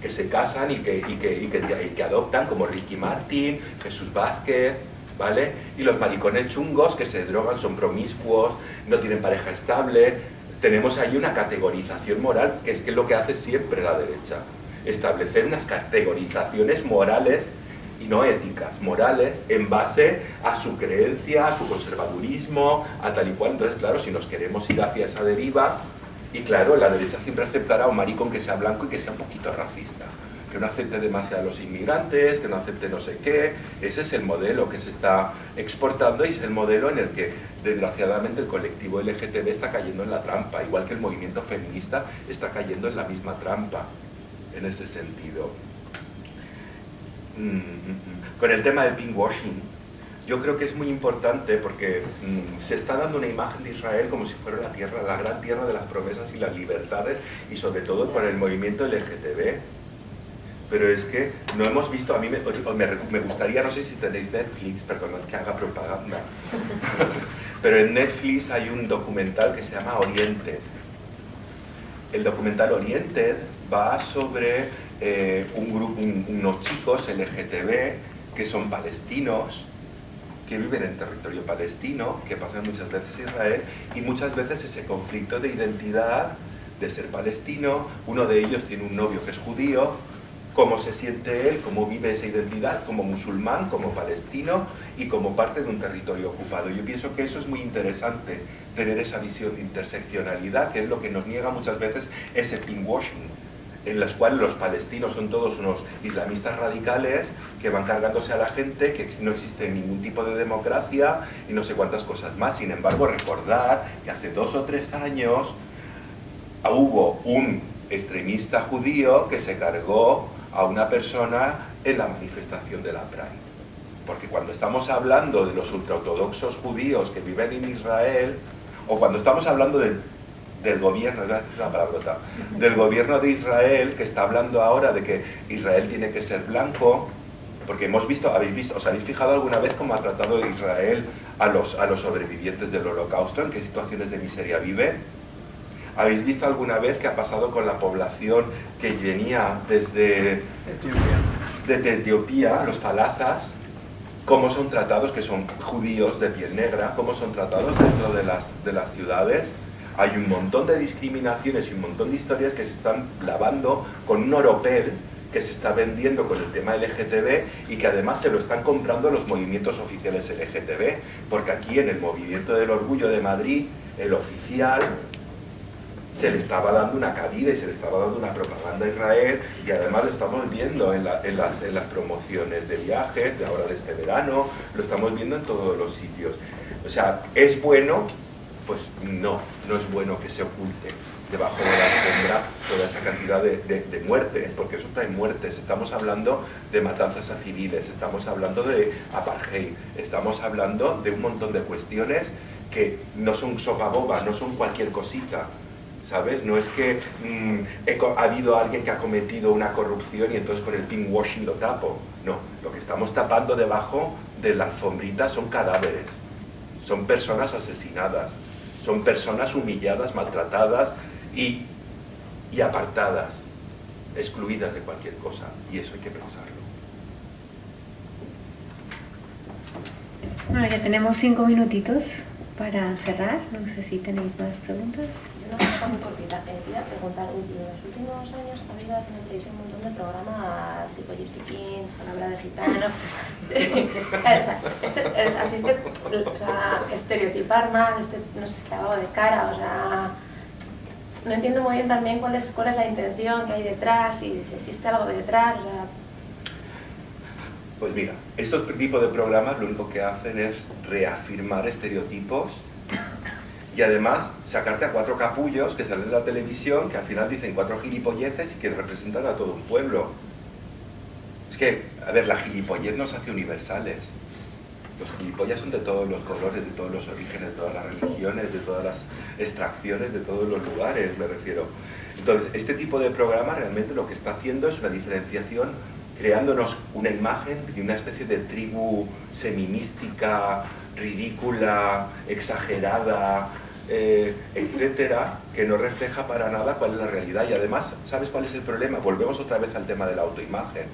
[SPEAKER 2] que se casan y que adoptan, como Ricky Martin, Jesús Vázquez, ¿vale? Y los maricones chungos que se drogan, son promiscuos, no tienen pareja estable. Tenemos ahí una categorización moral, que es lo que hace siempre la derecha. Establecer unas categorizaciones morales y no éticas, morales, en base a su creencia, a su conservadurismo, a tal y cual. Entonces, claro, si nos queremos ir hacia esa deriva, y claro, la derecha siempre aceptará a un maricón que sea blanco y que sea un poquito racista, que no acepte demasiado a los inmigrantes, que no acepte no sé qué. Ese es el modelo que se está exportando y es el modelo en el que, desgraciadamente, el colectivo LGTB está cayendo en la trampa, igual que el movimiento feminista está cayendo en la misma trampa, en ese sentido. Con el tema del pinkwashing, yo creo que es muy importante porque se está dando una imagen de Israel como si fuera la gran tierra de las promesas y las libertades, y sobre todo con el movimiento LGTB. Pero es que no hemos visto, a mí me gustaría, no sé si tenéis Netflix, perdonad que haga propaganda, pero en Netflix hay un documental que se llama Oriented. El documental Oriented va sobre unos chicos LGTB que son palestinos, que viven en territorio palestino, que pasan muchas veces a Israel, y muchas veces ese conflicto de identidad, de ser palestino, uno de ellos tiene un novio que es judío, cómo se siente él, cómo vive esa identidad como musulmán, como palestino y como parte de un territorio ocupado. Yo pienso que eso es muy interesante, tener esa visión de interseccionalidad, que es lo que nos niega muchas veces ese pinkwashing, en las cuales los palestinos son todos unos islamistas radicales que van cargándose a la gente, que no existe ningún tipo de democracia y no sé cuántas cosas más. Sin embargo, recordar que hace 2 o 3 años hubo un extremista judío que se cargó a una persona en la manifestación de la Pride. Porque cuando estamos hablando de los ultraortodoxos judíos que viven en Israel, o cuando estamos hablando del gobierno, es una palabrota, del gobierno de Israel, que está hablando ahora de que Israel tiene que ser blanco, porque hemos visto, ¿os habéis fijado alguna vez cómo ha tratado Israel a los sobrevivientes del Holocausto? ¿En qué situaciones de miseria viven? ¿Habéis visto alguna vez qué ha pasado con la población que venía desde Etiopía, los falasas? ¿Cómo son tratados, que son judíos de piel negra? ¿Cómo son tratados dentro de las ciudades? Hay un montón de discriminaciones y un montón de historias que se están lavando con un oropel que se está vendiendo con el tema LGTB y que además se lo están comprando los movimientos oficiales LGTB, porque aquí en el Movimiento del Orgullo de Madrid, el oficial, se le estaba dando una cabida y se le estaba dando una propaganda a Israel, y además lo estamos viendo en las promociones de viajes de ahora de este verano, lo estamos viendo en todos los sitios. O sea, ¿es bueno? Pues no es bueno que se oculte debajo de la alfombra toda esa cantidad de muertes, porque eso trae muertes. Estamos hablando de matanzas a civiles, estamos hablando de apartheid, estamos hablando de un montón de cuestiones que no son sopa boba, no son cualquier cosita, ¿sabes? No es que ha habido alguien que ha cometido una corrupción y entonces con el pinkwashing lo tapo. No, lo que estamos tapando debajo de la alfombrita son cadáveres, son personas asesinadas, son personas humilladas, maltratadas y apartadas, excluidas de cualquier cosa, y eso hay que pensarlo.
[SPEAKER 1] Bueno, ya tenemos 5 minutitos para cerrar. No sé si tenéis más preguntas.
[SPEAKER 5] Una cosa muy cortita. Quería preguntar, en los últimos años ha habido en la televisión un montón de programas tipo Gypsy Kings, Palabra de Gitano. O sea, estereotipar más, no sé si lavado de cara, o sea... No entiendo muy bien también cuál es la intención que hay detrás, si existe algo detrás, o sea...
[SPEAKER 2] Pues mira, estos tipos de programas lo único que hacen es reafirmar estereotipos y además sacarte a 4 capullos que salen en la televisión que al final dicen 4 gilipolleces y que representan a todo un pueblo. Es que, a ver, la gilipollez nos hace universales. Los gilipollas son de todos los colores, de todos los orígenes, de todas las religiones, de todas las extracciones, de todos los lugares, me refiero. Entonces, este tipo de programa realmente lo que está haciendo es una diferenciación, creándonos una imagen de una especie de tribu semimística, ridícula, exagerada, etcétera, que no refleja para nada cuál es la realidad. Y además, ¿sabes cuál es el problema? Volvemos otra vez al tema de la autoimagen.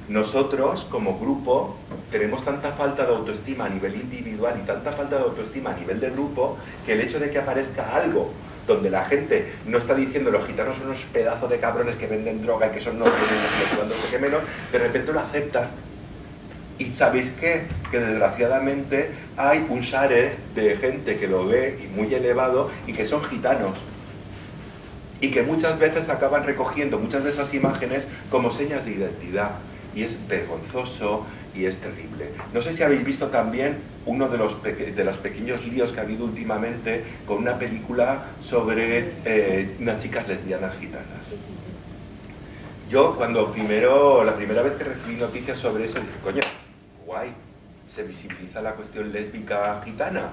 [SPEAKER 2] Nosotros, como grupo, tenemos tanta falta de autoestima a nivel individual y tanta falta de autoestima a nivel de grupo, que el hecho de que aparezca algo donde la gente no está diciendo los gitanos son unos pedazos de cabrones que venden droga y que son no sé qué menos, de repente lo aceptan. Y ¿sabéis qué? Que desgraciadamente hay un share de gente que lo ve y muy elevado y que son gitanos. Y que muchas veces acaban recogiendo muchas de esas imágenes como señas de identidad. Y es vergonzoso y es terrible. No sé si habéis visto también uno de los pequeños líos que ha habido últimamente con una película sobre unas chicas lesbianas gitanas.
[SPEAKER 5] Sí, sí, sí.
[SPEAKER 2] Yo la primera vez que recibí noticias sobre eso, dije, coño, guay, se visibiliza la cuestión lésbica gitana.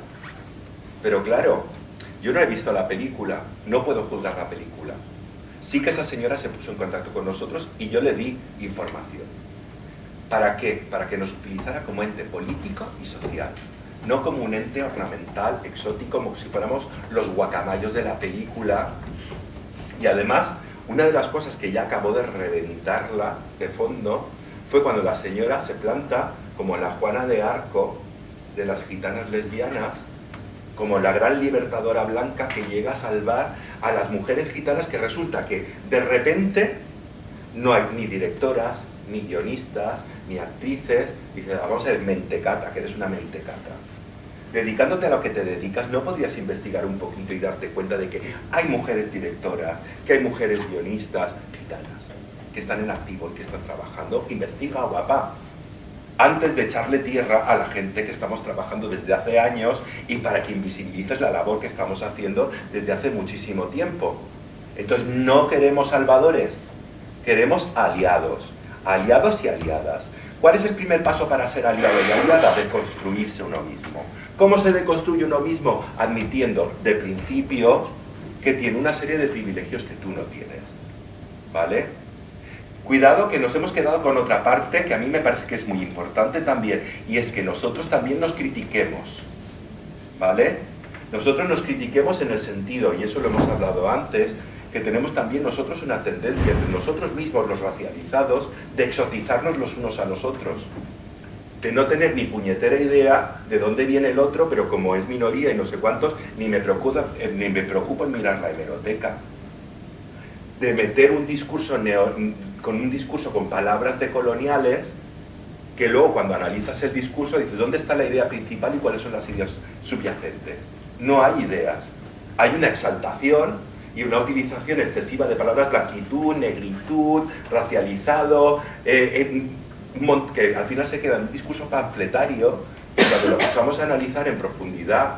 [SPEAKER 2] Pero claro, yo no he visto la película, no puedo juzgar la película. Sí que esa señora se puso en contacto con nosotros y yo le di información. ¿Para qué? Para que nos utilizara como ente político y social, no como un ente ornamental, exótico, como si fuéramos los guacamayos de la película. Y además, una de las cosas que ya acabó de reventarla de fondo fue cuando la señora se planta como la Juana de Arco de las gitanas lesbianas, como la gran libertadora blanca que llega a salvar a las mujeres gitanas, que resulta que de repente no hay ni directoras, ni guionistas, ni actrices. Dices, vamos a ver, mentecata, que eres una mentecata. Dedicándote a lo que te dedicas, ¿no podrías investigar un poquito y darte cuenta de que hay mujeres directoras, que hay mujeres guionistas gitanas, que están en activo y que están trabajando? Investiga, guapa, antes de echarle tierra a la gente que estamos trabajando desde hace años y para que invisibilices la labor que estamos haciendo desde hace muchísimo tiempo. Entonces, no queremos salvadores, queremos aliados. Aliados y aliadas. ¿Cuál es el primer paso para ser aliado y aliada? Deconstruirse uno mismo. ¿Cómo se deconstruye uno mismo? Admitiendo de principio que tiene una serie de privilegios que tú no tienes. ¿Vale? Cuidado, que nos hemos quedado con otra parte que a mí me parece que es muy importante también, y es que nosotros también nos critiquemos. ¿Vale? Nosotros nos critiquemos en el sentido, y eso lo hemos hablado antes, que tenemos también nosotros una tendencia entre nosotros mismos, los racializados, de exotizarnos los unos a los otros, de no tener ni puñetera idea de dónde viene el otro, pero como es minoría y no sé cuántos, ni me preocupo en mirar la hemeroteca, de meter un discurso con palabras decoloniales, que luego cuando analizas el discurso dices, ¿dónde está la idea principal y cuáles son las ideas subyacentes? No hay ideas, hay una exaltación y una utilización excesiva de palabras blanquitud, negritud, racializado, que al final se queda en un discurso panfletario, y cuando lo pasamos a analizar en profundidad,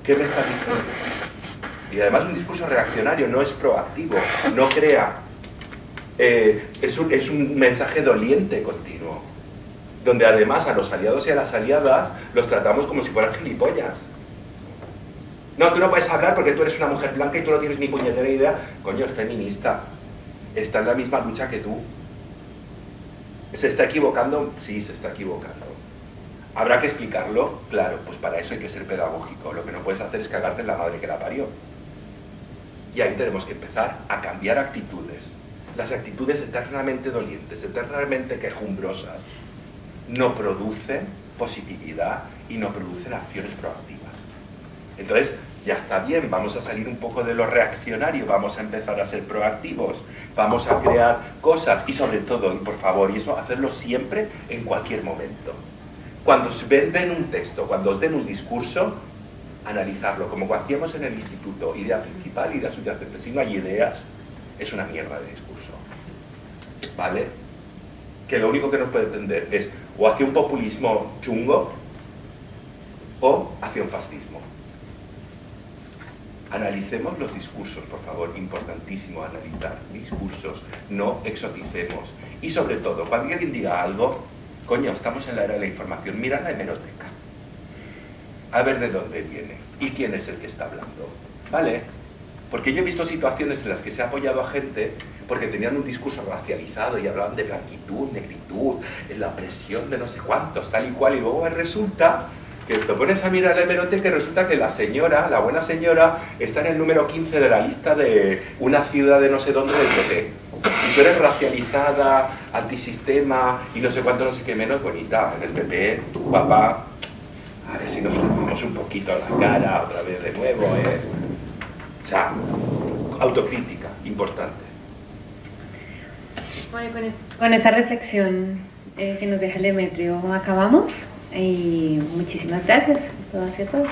[SPEAKER 2] ¿qué me está diciendo? Y además un discurso reaccionario, no es proactivo, no crea, es un mensaje doliente continuo, donde además a los aliados y a las aliadas los tratamos como si fueran gilipollas. No, tú no puedes hablar porque tú eres una mujer blanca y tú no tienes ni puñetera idea. Coño, es feminista. Está en la misma lucha que tú. ¿Se está equivocando? Sí, se está equivocando. ¿Habrá que explicarlo? Claro, pues para eso hay que ser pedagógico. Lo que no puedes hacer es cagarte en la madre que la parió. Y ahí tenemos que empezar a cambiar actitudes. Las actitudes eternamente dolientes, eternamente quejumbrosas, no producen positividad y no producen acciones proactivas. Entonces, ya está bien, vamos a salir un poco de lo reaccionario, vamos a empezar a ser proactivos, vamos a crear cosas y sobre todo, y por favor, y eso hacerlo siempre en cualquier momento. Cuando os den un texto, cuando os den un discurso, analizarlo, como hacíamos en el instituto, idea principal, idea subyacente. Si no hay ideas, es una mierda de discurso, ¿vale? Que lo único que nos puede tender es o hacia un populismo chungo o hacia un fascismo. Analicemos los discursos, por favor, importantísimo analizar discursos, no exoticemos. Y sobre todo, cuando alguien diga algo, coño, estamos en la era de la información, mira la hemeroteca, a ver de dónde viene y quién es el que está hablando, ¿vale? Porque yo he visto situaciones en las que se ha apoyado a gente porque tenían un discurso racializado y hablaban de blanquitud, negritud, en la presión de no sé cuántos, tal y cual, y luego resulta que te pones a mirar la hemeroteca y resulta que la señora, la buena señora, está en el número 15 de la lista de una ciudad de no sé dónde del PP. Y tú eres racializada, antisistema y no sé cuánto, no sé qué menos, bonita. En el PP, tu papá, a ver si nos ponemos un poquito a la cara otra vez de nuevo, ¿eh? O sea, autocrítica, importante.
[SPEAKER 1] Bueno, con esa reflexión que nos deja el Demetrio acabamos. Y muchísimas gracias a todas y a todos.